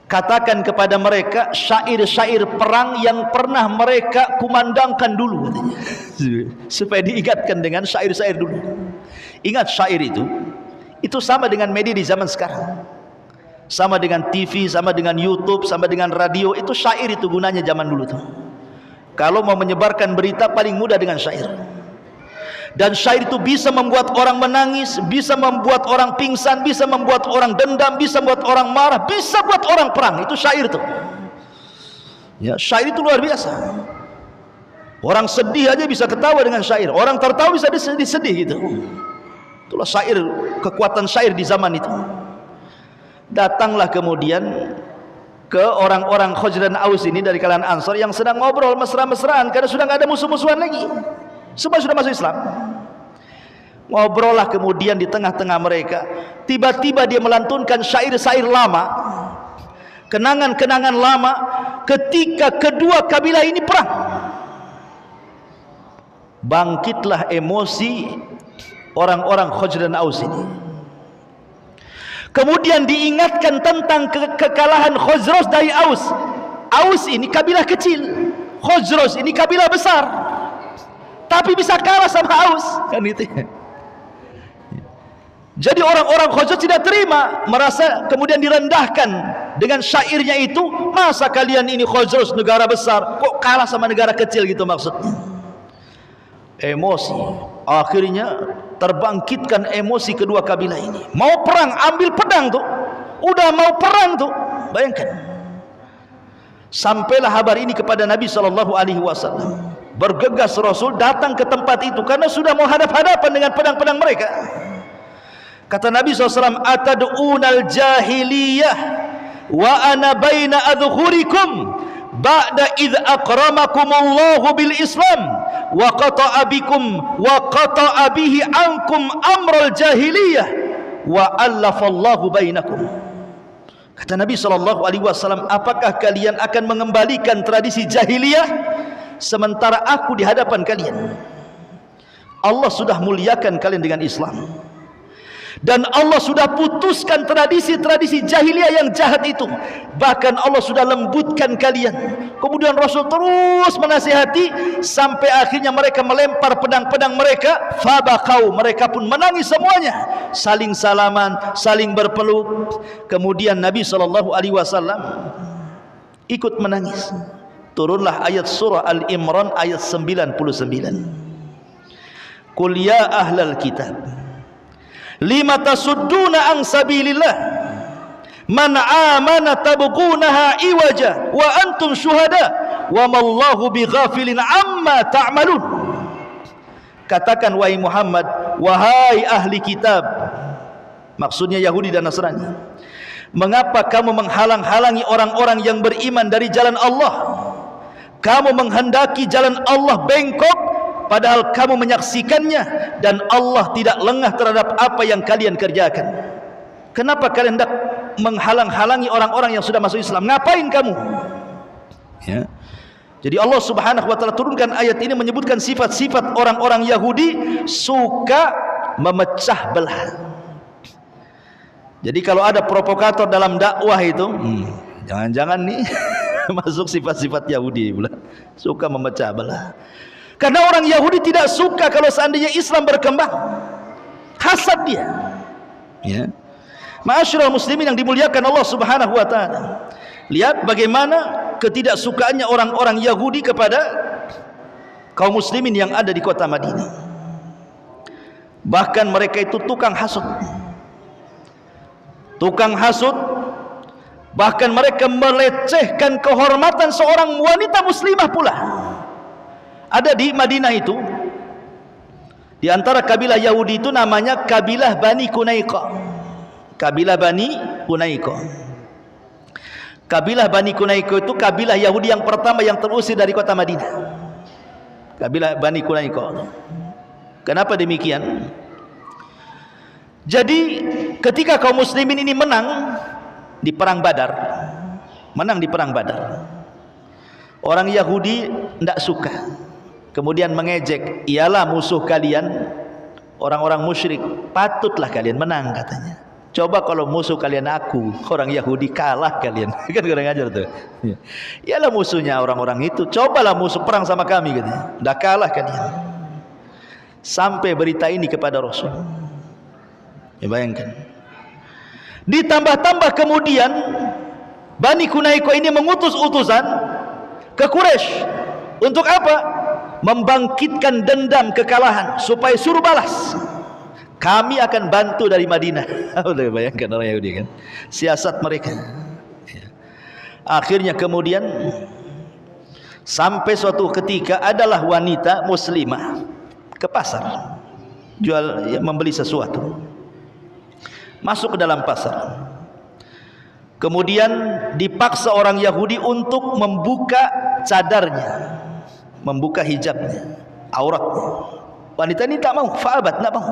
katakan kepada mereka syair-syair perang yang pernah mereka kumandangkan dulu katanya, supaya diingatkan dengan syair-syair dulu. Ingat, syair itu sama dengan media di zaman sekarang, sama dengan TV, sama dengan YouTube, sama dengan radio. Itu syair itu gunanya zaman dulu tuh. Kalau mau menyebarkan berita paling mudah dengan syair. Dan syair itu bisa membuat orang menangis, bisa membuat orang pingsan, bisa membuat orang dendam, bisa membuat orang marah, bisa buat orang perang. Itu syair itu. Ya, syair itu luar biasa. Orang sedih aja bisa ketawa dengan syair, orang tertawa bisa sedih gitu. Itulah syair, kekuatan syair di zaman itu. Datanglah kemudian ke orang-orang Khazraj dan Aus ini dari kalangan Ansar yang sedang ngobrol mesra-mesraan karena sudah nggak ada musuh-musuhan lagi. Semua sudah masuk Islam. Ngobrol lah kemudian di tengah-tengah mereka. Tiba-tiba dia melantunkan syair-syair lama, kenangan-kenangan lama ketika kedua kabilah ini perang. Bangkitlah emosi orang-orang Khazraj dan Aus ini. Kemudian diingatkan tentang kekalahan Khazraj dari Aus. Aus ini kabilah kecil, Khazraj ini kabilah besar, tapi bisa kalah sama Aus kan itu. Jadi orang-orang Khazraj tidak terima, merasa kemudian direndahkan dengan syairnya itu. Masa kalian ini Khazraj negara besar kok kalah sama negara kecil gitu maksudnya. Emosi, akhirnya terbangkitkan emosi kedua kabilah ini. Mau perang, ambil pedang tuh, udah mau perang tuh, bayangkan. Sampailah kabar ini kepada Nabi SAW. Bergegas Rasul datang ke tempat itu karena sudah mau hadap-hadapan dengan pedang-pedang mereka. Kata Nabi SAW, atad'unal jahiliyah wa ana baina adhurikum ba'da idh akramakumullahu bil Islam wa qata'a bikum wa qata'a bihi ankum amral jahiliyah wa allafallahu bainakum. Kata Nabi SAW, apakah kalian akan mengembalikan tradisi jahiliyah sementara aku di hadapan kalian? Allah sudah muliakan kalian dengan Islam, dan Allah sudah putuskan tradisi-tradisi jahiliyah yang jahat itu. Bahkan Allah sudah lembutkan kalian. Kemudian Rasul terus menasihati sampai akhirnya mereka melempar pedang-pedang mereka. Fabakau, mereka pun menangis semuanya, saling salaman, saling berpeluk. Kemudian Nabi SAW ikut menangis. Turunlah ayat surah Al-Imran ayat 99. Qul ya ahlal kitab lima tasudduna an sabilillah man amana tabqunaha iwaja wa antum syuhada wa mallahu bighafilin amma ta'malun. Katakan wahai Muhammad, wahai ahli kitab, maksudnya Yahudi dan Nasrani, mengapa kamu menghalang-halangi orang-orang yang beriman dari jalan Allah, Kamu menghendaki jalan Allah bengkok, padahal kamu menyaksikannya, dan Allah tidak lengah terhadap apa yang kalian kerjakan. Kenapa kalian hendak menghalang-halangi orang-orang yang sudah masuk Islam? Ngapain kamu? Ya. Jadi Allah Subhanahu wa taala turunkan ayat ini menyebutkan sifat-sifat orang-orang Yahudi suka memecah belah. Jadi kalau ada provokator dalam dakwah itu, jangan-jangan nih masuk sifat-sifat Yahudi pula, suka memecah belah. Karena orang Yahudi tidak suka kalau seandainya Islam berkembang, hasad dia. Ya. Ma'asyiral muslimin yang dimuliakan Allah Subhanahu wa taala. Lihat bagaimana ketidaksukaannya orang-orang Yahudi kepada kaum muslimin yang ada di kota Madinah. Bahkan mereka itu tukang hasud. Tukang hasud, bahkan mereka melecehkan kehormatan seorang wanita muslimah pula. Ada di Madinah itu, di antara kabilah Yahudi itu namanya kabilah Bani Qunaiqah. Kabilah Bani Qunaiqah. Kabilah Bani Qunaiqah itu kabilah Yahudi yang pertama yang terusir dari kota Madinah. Kabilah Bani Qunaiqah. Kenapa demikian? Jadi ketika kaum muslimin ini menang di perang Badar, orang Yahudi tidak suka, kemudian mengejek, ialah musuh kalian orang-orang musyrik, patutlah kalian menang katanya. Coba kalau musuh kalian aku, orang Yahudi, kalah kalian. Kan kurang ajar tuh. Ialah musuhnya orang-orang itu, cobalah musuh perang sama kami katanya. Dah kalah kalian. Sampai berita ini kepada Rasul. Ya bayangkan. Ditambah-tambah kemudian Bani Qunaiqah ini mengutus utusan ke Quraisy. Untuk apa? Membangkitkan dendam kekalahan, supaya suruh balas. Kami akan bantu dari Madinah. Udah bayangkan orang Yahudi kan, siasat mereka. Akhirnya kemudian sampai suatu ketika adalah wanita muslimah ke pasar, membeli sesuatu, masuk ke dalam pasar. Kemudian dipaksa orang Yahudi untuk membuka cadarnya, membuka hijabnya, auratnya. Wanita ini tak mau, fa'abat, tak mau.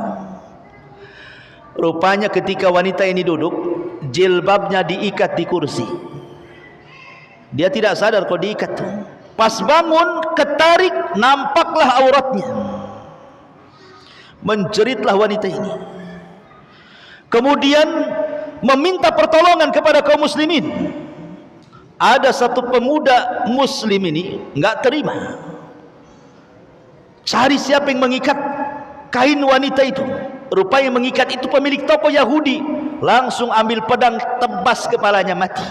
Rupanya ketika wanita ini duduk, jilbabnya diikat di kursi. Dia tidak sadar kalau diikat. Pas bangun, ketarik, nampaklah auratnya. Menjeritlah wanita ini. Kemudian meminta pertolongan kepada kaum muslimin. Ada satu pemuda muslim ini enggak terima. Cari siapa yang mengikat kain wanita itu. Rupanya mengikat itu pemilik toko Yahudi. Langsung ambil pedang, tebas kepalanya, mati.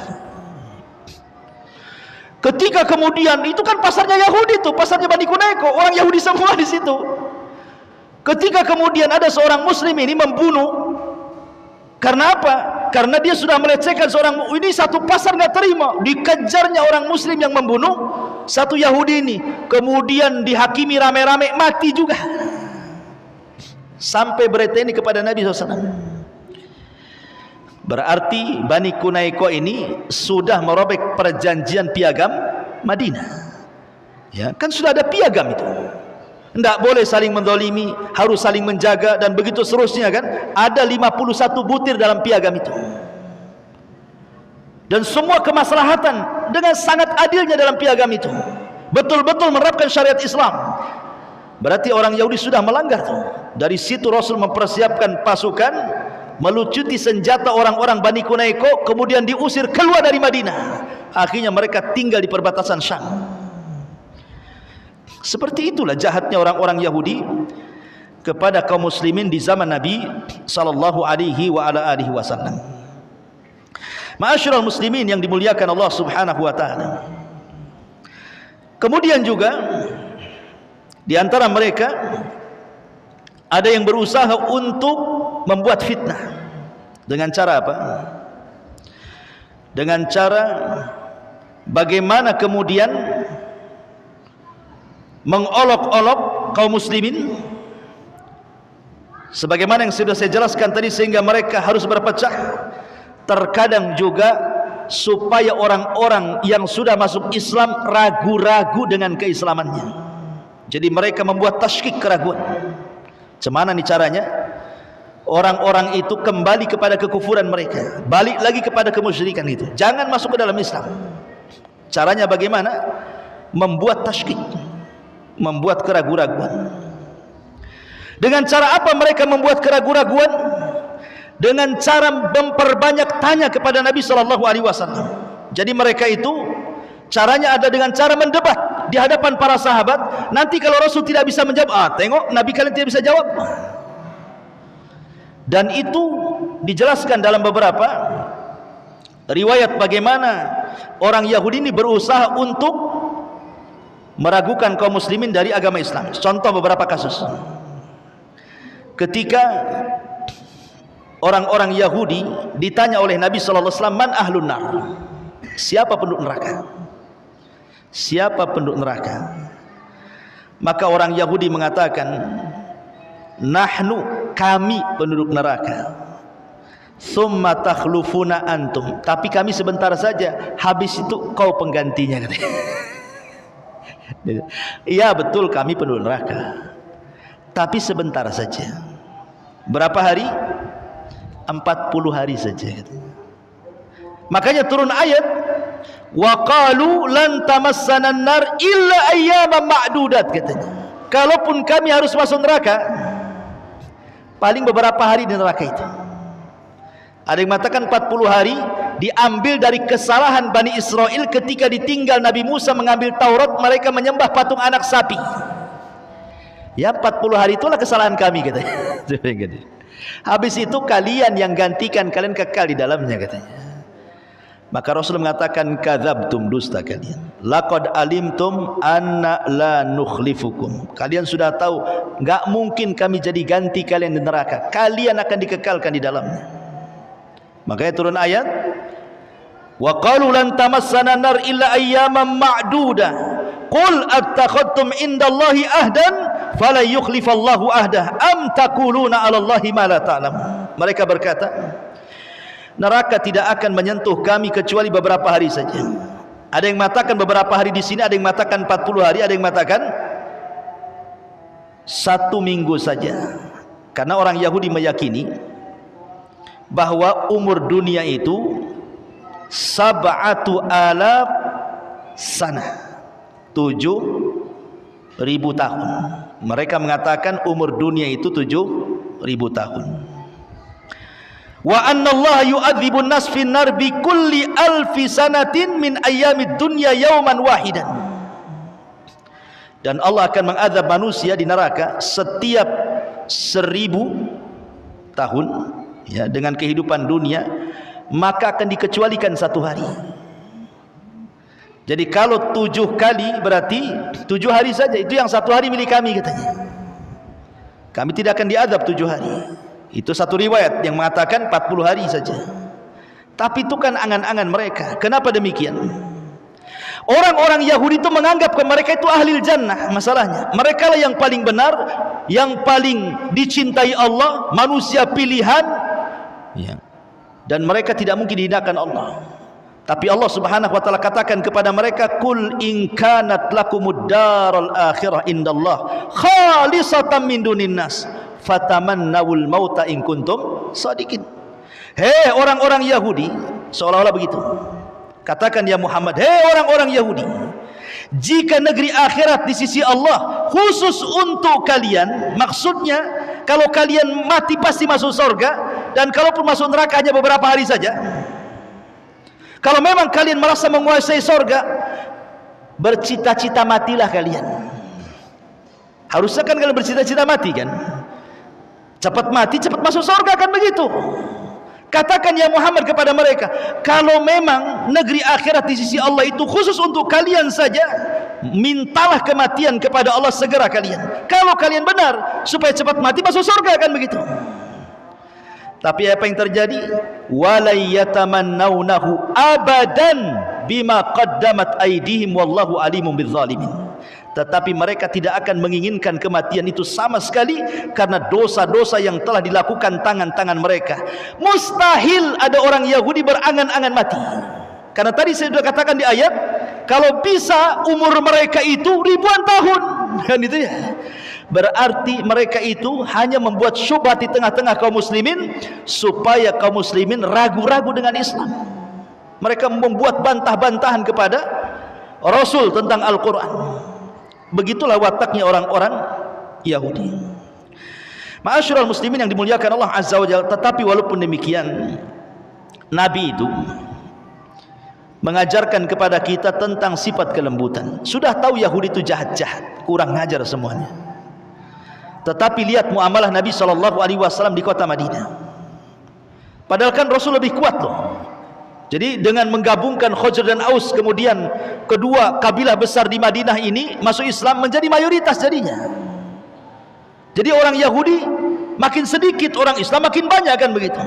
Ketika kemudian, itu kan pasarnya Yahudi tuh, pasarnya Bani Qunaiqah, orang Yahudi semua di situ. Ketika kemudian ada seorang muslim ini membunuh, karena apa? Karena dia sudah melecehkan seorang, ini satu pasar nggak terima, dikejarnya orang muslim yang membunuh satu Yahudi ini, kemudian dihakimi rame-rame, mati juga. Sampai berita ini kepada Nabi SAW. Berarti Bani Qunaiqah ini sudah merobek perjanjian piagam Madinah. Ya, kan sudah ada piagam itu. Tidak boleh saling mendolimi, harus saling menjaga, dan begitu seterusnya kan. Ada 51 butir dalam piagam itu. Dan semua kemaslahatan dengan sangat adilnya dalam piagam itu. Betul-betul menerapkan syariat Islam. Berarti orang Yahudi sudah melanggar tuh. Dari situ Rasul mempersiapkan pasukan, melucuti senjata orang-orang Bani Qunaiqah, kemudian diusir keluar dari Madinah. Akhirnya mereka tinggal di perbatasan Syam. Seperti itulah jahatnya orang-orang Yahudi kepada kaum muslimin di zaman Nabi sallallahu alaihi wa ala alihi wasallam. Ma'asyiral muslimin yang dimuliakan Allah Subhanahu wa taala. Kemudian juga di antara mereka ada yang berusaha untuk membuat fitnah. Dengan cara apa? Dengan cara bagaimana kemudian mengolok-olok kaum muslimin, sebagaimana yang sudah saya jelaskan tadi, sehingga mereka harus berpecah. Terkadang juga supaya orang-orang yang sudah masuk Islam ragu-ragu dengan keislamannya. Jadi mereka membuat tasykik, keraguan. Cemana nih caranya? Orang-orang itu kembali kepada kekufuran mereka, balik lagi kepada kemusyrikan itu, jangan masuk ke dalam Islam. Caranya bagaimana? Membuat tasykik, membuat keraguan-raguan. Dengan cara apa mereka membuat keraguan-raguan? Dengan cara memperbanyak tanya kepada Nabi SAW. Jadi mereka itu caranya ada dengan cara mendebat di hadapan para sahabat. Nanti kalau Rasul tidak bisa menjawab, tengok Nabi kalian tidak bisa jawab. Dan itu dijelaskan dalam beberapa riwayat bagaimana orang Yahudi ini berusaha untuk meragukan kaum muslimin dari agama Islam. Contoh beberapa kasus. Ketika orang-orang Yahudi ditanya oleh Nabi sallallahu alaihi wasallam, "Man ahlun nar?" Siapa penduduk neraka? Siapa penduduk neraka? Maka orang Yahudi mengatakan, "Nahnu, kami penduduk neraka. Tsumma takhlufuna antum." Tapi kami sebentar saja, habis itu kau penggantinya, katanya. Iya betul, kami penduduk neraka, tapi sebentar saja. Berapa hari? 40 hari saja. Makanya turun ayat, wa qalu lan tamassana an-nar illa ayyaman ma'dudat, katanya. Kalaupun kami harus masuk neraka, paling beberapa hari di neraka itu. Ada yang mengatakan 40 hari diambil dari kesalahan Bani Israel ketika ditinggal Nabi Musa mengambil Taurat, mereka menyembah patung anak sapi. Ya 40 hari itulah kesalahan kami, katanya. Habis itu kalian yang gantikan, kalian kekal di dalamnya, katanya. Maka Rasul mengatakan, kadzabtum, dusta kalian. Laqad alimtum anna la nukhlifukum. Kalian sudah tahu enggak mungkin kami jadi ganti kalian di neraka. Kalian akan dikekalkan di dalamnya. Makanya turun ayat, wa qalu lan tamassana nar illa ayyaman ma'duda. Qul attakhadtum indallahi ahdan fala yukhlifallahu ahdah am taquluna 'alallahi ma la ta'lamun. Mereka berkata, neraka tidak akan menyentuh kami kecuali beberapa hari saja. Ada yang mengatakan beberapa hari di sini, ada yang mengatakan 40 hari, ada yang mengatakan 1 minggu saja. Karena orang Yahudi meyakini bahwa umur dunia itu 7,000 sana, 7.000 tahun. Mereka mengatakan umur dunia itu 7.000 tahun. Wa anna Allah yu'adzibun nas fin nar bi kulli alfi sanatin min ayyamid dunya yauman wahidan. Dan Allah akan mengazab manusia di neraka setiap 1000 tahun, ya, dengan kehidupan dunia, maka akan dikecualikan 1 hari. Jadi kalau 7 kali berarti 7 hari saja, itu yang 1 hari milik kami, katanya. Kami tidak akan diazab 7 hari. Itu satu riwayat yang mengatakan 40 hari saja. Tapi itu kan angan-angan mereka. Kenapa demikian? Orang-orang Yahudi itu menganggap mereka itu ahli jannah. Masalahnya mereka lah yang paling benar, yang paling dicintai Allah, manusia pilihan, ya. Dan mereka tidak mungkin dihinakan Allah. Tapi Allah Subhanahu wa taala katakan kepada mereka, "Qul in kanat lakumud darul akhirah indallah khalisatan min dunin nas fatamannawul mauta in kuntum shadiqin." Hei orang-orang Yahudi, seolah-olah begitu. Katakan ya Muhammad, hei orang-orang Yahudi, jika negeri akhirat di sisi Allah khusus untuk kalian, maksudnya kalau kalian mati pasti masuk surga, dan kalaupun masuk neraka hanya beberapa hari saja. Kalau memang kalian merasa menguasai surga, bercita-cita matilah kalian. Harusnya kan kalian bercita-cita mati, kan? Cepat mati, cepat masuk surga, kan begitu? Katakan ya Muhammad kepada mereka, kalau memang negeri akhirat di sisi Allah itu khusus untuk kalian saja, mintalah kematian kepada Allah segera kalian. Kalau kalian benar supaya cepat mati masuk surga, kan begitu? Tapi apa yang terjadi? Walayatamannawnahu abadan bima qaddamat aydihim wallahu alimun bizzalimin. Tetapi mereka tidak akan menginginkan kematian itu sama sekali, karena dosa-dosa yang telah dilakukan tangan-tangan mereka. Mustahil ada orang Yahudi berangan-angan mati. Karena tadi saya sudah katakan di ayat, kalau bisa umur mereka itu ribuan tahun, kan itu ya. Berarti mereka itu hanya membuat syubhat di tengah-tengah kaum muslimin supaya kaum muslimin ragu-ragu dengan Islam. Mereka membuat bantah-bantahan kepada Rasul tentang Al-Quran. Begitulah wataknya orang-orang Yahudi. Ma'asyiral muslimin yang dimuliakan Allah Azza wa Jalla. Tetapi walaupun demikian, Nabi itu mengajarkan kepada kita tentang sifat kelembutan. Sudah tahu Yahudi itu jahat-jahat, kurang ngajar semuanya. Tetapi lihat muamalah Nabi SAW di kota Madinah. Padahal kan Rasul lebih kuat loh. Jadi dengan menggabungkan Khazraj dan Aus, kemudian kedua kabilah besar di Madinah ini masuk Islam, menjadi mayoritas jadinya. Jadi orang Yahudi makin sedikit, orang Islam makin banyak, kan begitu.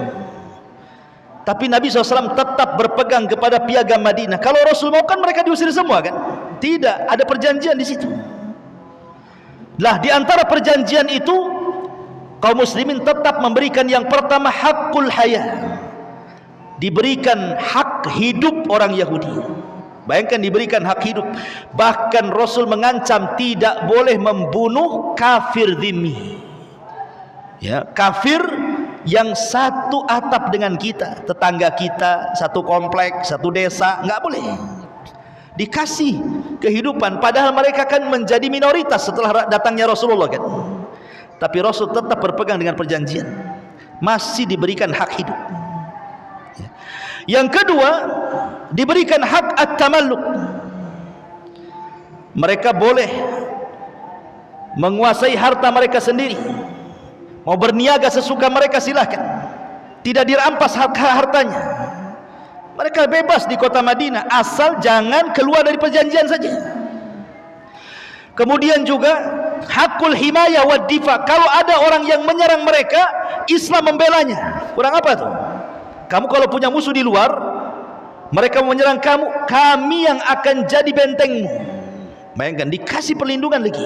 Tapi Nabi SAW tetap berpegang kepada piagam Madinah. Kalau Rasul mau kan mereka diusir semua, kan? Tidak, ada perjanjian di situ. Lah di antara perjanjian itu, kaum muslimin tetap memberikan yang pertama hakul haya. Diberikan hak hidup orang Yahudi. Bayangkan diberikan hak hidup. Bahkan Rasul mengancam tidak boleh membunuh kafir dhimmi. Ya, kafir yang satu atap dengan kita, tetangga kita, satu komplek, satu desa, nggak boleh dikasih kehidupan, padahal mereka kan menjadi minoritas setelah datangnya Rasulullah, kan. Tapi Rasul tetap berpegang dengan perjanjian, masih diberikan hak hidup. Yang kedua, diberikan hak at-tamalluk. Mereka boleh menguasai harta mereka sendiri. Mau berniaga sesuka mereka silahkan, tidak dirampas hartanya. Mereka bebas di kota Madinah, asal jangan keluar dari perjanjian saja. Kemudian juga hakul himayah wa difa. Kalau ada orang yang menyerang mereka, Islam membelanya. Kurang apa tuh? Kamu kalau punya musuh di luar, mereka mau menyerang kamu, kami yang akan jadi bentengmu. Bayangkan, dikasih perlindungan lagi.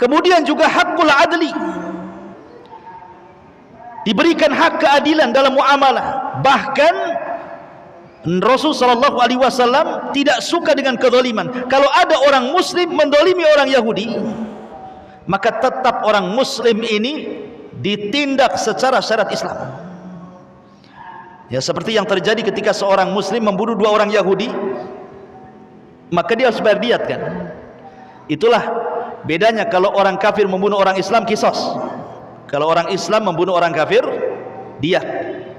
Kemudian juga hakul adli, diberikan hak keadilan dalam muamalah. Bahkan Rasul SAW tidak suka dengan kezaliman. Kalau ada orang muslim mendolimi orang Yahudi, maka tetap orang muslim ini ditindak secara syariat Islam. Ya, seperti yang terjadi ketika seorang muslim membunuh dua orang Yahudi, maka dia harus bayar diat, kan. Itulah bedanya kalau orang kafir membunuh orang Islam, kisos. Kalau orang Islam membunuh orang kafir, diat.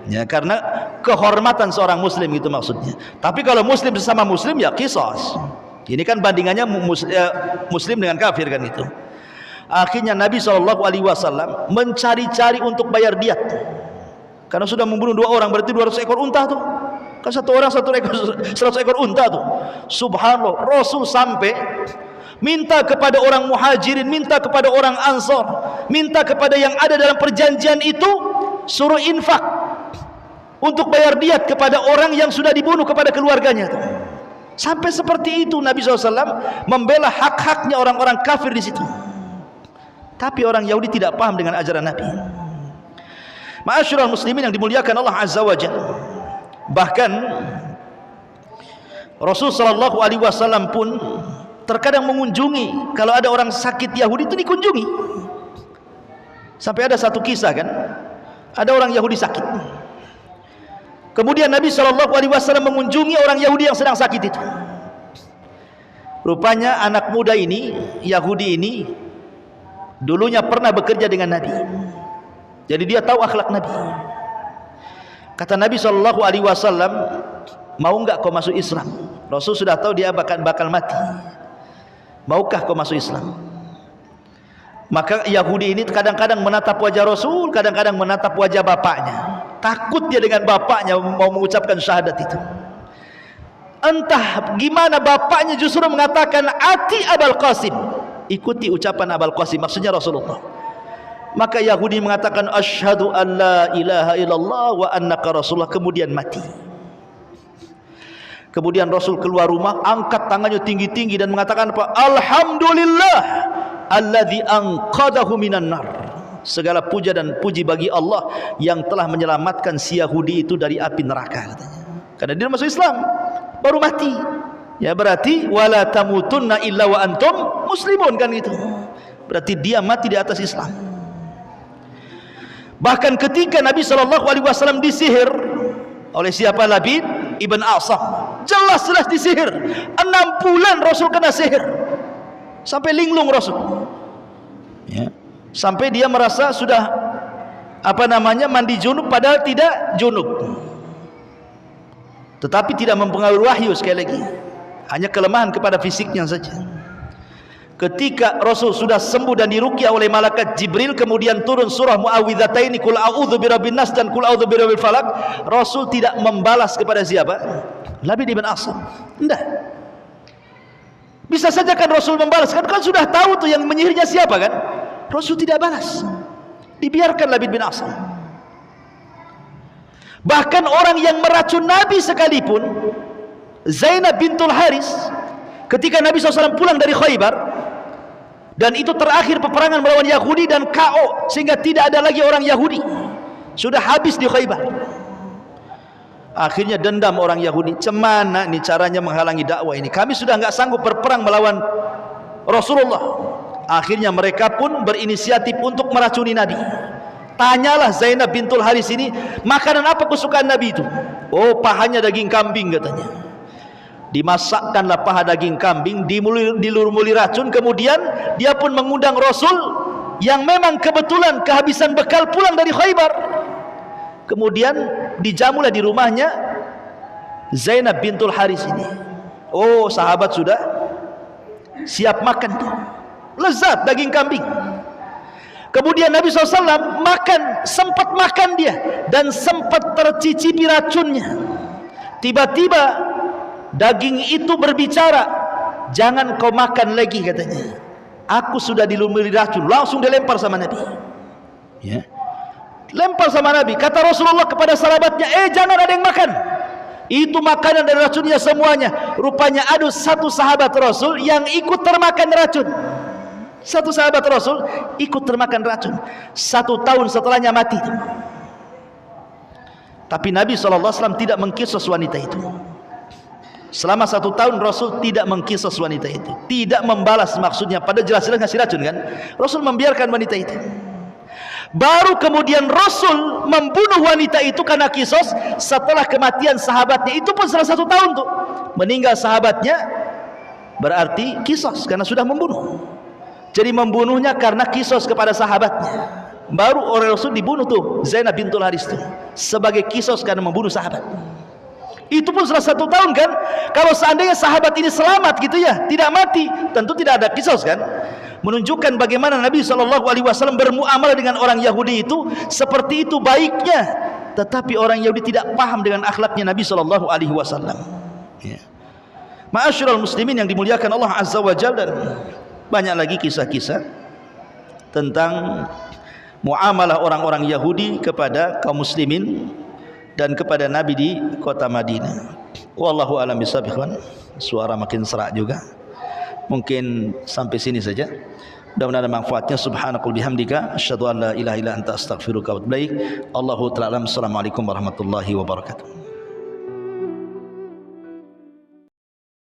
Ya, karena kehormatan seorang muslim, itu maksudnya. Tapi kalau muslim sesama muslim, ya kisos. Ini kan bandingannya muslim dengan kafir, kan itu. Akhirnya Nabi SAW mencari-cari untuk bayar diat. Karena sudah membunuh dua orang, berarti 200 ekor unta tuh. Kan satu orang 100 ekor unta tuh. Subhanallah, Rasul sampai minta kepada orang muhajirin, minta kepada orang ansor, minta kepada yang ada dalam perjanjian itu, suruh infak untuk bayar diat kepada orang yang sudah dibunuh, kepada keluarganya tuh. Sampai seperti itu Nabi SAW membela hak-haknya orang-orang kafir di situ. Tapi orang Yahudi tidak paham dengan ajaran Nabi. Ma'asyiral muslimin yang dimuliakan Allah Azza wa Jalla. Bahkan Rasul SAW pun terkadang mengunjungi, kalau ada orang sakit Yahudi itu dikunjungi. Sampai ada satu kisah, kan, ada orang Yahudi sakit, kemudian Nabi SAW mengunjungi orang Yahudi yang sedang sakit itu. Rupanya anak muda ini, Yahudi ini, dulunya pernah bekerja dengan Nabi, jadi dia tahu akhlak Nabi. Kata Nabi SAW, mau enggak kau masuk Islam? Rasul sudah tahu dia bakal mati. Maukah kau masuk Islam? Maka Yahudi ini kadang-kadang menatap wajah Rasul, kadang-kadang menatap wajah bapaknya. Takut dia dengan bapaknya mau mengucapkan syahadat itu. Entah gimana bapaknya justru mengatakan ati Abul Qasim, ikuti ucapan Abul Qasim, maksudnya Rasulullah. Maka Yahudi mengatakan asyhadu an la ilaha illallah wa annaka rasulullah, kemudian mati. Kemudian Rasul keluar rumah, angkat tangannya tinggi-tinggi dan mengatakan apa? Alhamdulillah alladzi anqadahu minan nar. Segala puja dan puji bagi Allah yang telah menyelamatkan si Yahudi itu dari api neraka, katanya. karena dia masuk Islam baru mati. Ya berarti wala tamutunna illa wa antum muslimun kan gitu. Berarti dia mati di atas Islam. Bahkan ketika Nabi SAW disihir oleh siapa? Labid ibn Asam, jelas-jelas disihir. 6 bulan Rasul kena sihir sampai linglung Rasul, ya. Sampai dia merasa sudah mandi junub, padahal tidak junub, tetapi tidak mempengaruhi wahyu. Sekali lagi, hanya kelemahan kepada fisiknya saja. Ketika Rasul sudah sembuh dan diruqyah oleh malaikat Jibril, kemudian turun surah Muawwidhataini, Qul a'udzu birabbin nas dan Qul a'udzu birabbil falaq, Rasul tidak membalas kepada siapa? Labid ibn Asam. Tidak. Bisa saja kan Rasul membalas, kan sudah tahu tuh yang menyihirnya siapa kan? Rasul tidak balas, dibiarkan Labid bin Asam. Bahkan orang yang meracun Nabi sekalipun, Zainab bintul Haris, ketika Nabi SAW pulang dari Khaybar, dan itu terakhir peperangan melawan Yahudi dan KO, sehingga tidak ada lagi orang Yahudi, sudah habis di Khaybar. Akhirnya dendam orang Yahudi, cemana ini caranya menghalangi dakwah ini, kami sudah nggak sanggup berperang melawan Rasulullah. Akhirnya mereka pun berinisiatif untuk meracuni Nabi. Tanyalah Zainab bintul Haris ini, makanan apa kesukaan Nabi itu? Oh, pahanya daging kambing katanya. Dimasakkanlah paha daging kambing, dilumuri racun, kemudian dia pun mengundang Rasul yang memang kebetulan kehabisan bekal pulang dari Khaybar. Kemudian dijamulah di rumahnya Zainab bintul Haris ini. Oh, sahabat sudah siap makan tuh, lezat daging kambing. Kemudian Nabi SAW sempat makan dia, dan sempat tercicipi racunnya. Tiba-tiba daging itu berbicara, jangan kau makan lagi katanya, aku sudah dilumuri racun. Langsung dilempar sama Nabi, ya, lempar sama Nabi. Kata Rasulullah kepada sahabatnya, jangan ada yang makan, itu makanan dan racunnya semuanya. Rupanya ada satu sahabat Rasul yang ikut termakan racun. Satu sahabat Rasul ikut termakan racun. 1 tahun setelahnya mati. Tapi Nabi SAW tidak mengkisos wanita itu. Selama 1 tahun Rasul tidak mengkisos wanita itu, tidak membalas, maksudnya pada jelas-jelas ngasih racun kan. Rasul membiarkan wanita itu. Baru kemudian Rasul membunuh wanita itu karena kisos setelah kematian sahabatnya. Itu pun setelah 1 tahun tuh, meninggal sahabatnya, berarti kisos karena sudah membunuh. Jadi membunuhnya karena kisos kepada sahabatnya. Baru oleh Rasul dibunuh tuh Zainab bintul Haris tuh, sebagai kisos karena membunuh sahabat. Itu pun setelah 1 tahun kan. Kalau seandainya sahabat ini selamat gitu ya, tidak mati, tentu tidak ada kisos kan. Menunjukkan bagaimana Nabi SAW bermuamalah dengan orang Yahudi itu seperti itu baiknya. Tetapi orang Yahudi tidak paham dengan akhlaknya Nabi SAW, ya. Ma'asyiral muslimin yang dimuliakan Allah Azza wa Jalla, dan banyak lagi kisah-kisah tentang muamalah orang-orang Yahudi kepada kaum muslimin dan kepada Nabi di kota Madinah. Wallahu a'lam bishawab. Suara makin serak juga. Mungkin sampai sini saja. Mudah-mudahan ada manfaatnya. Subhanakal bihamdika asyhadu an la ilaha illa anta astaghfiruka wa atubu ilaik. Allahu ta'ala. Assalamualaikum warahmatullahi wabarakatuh.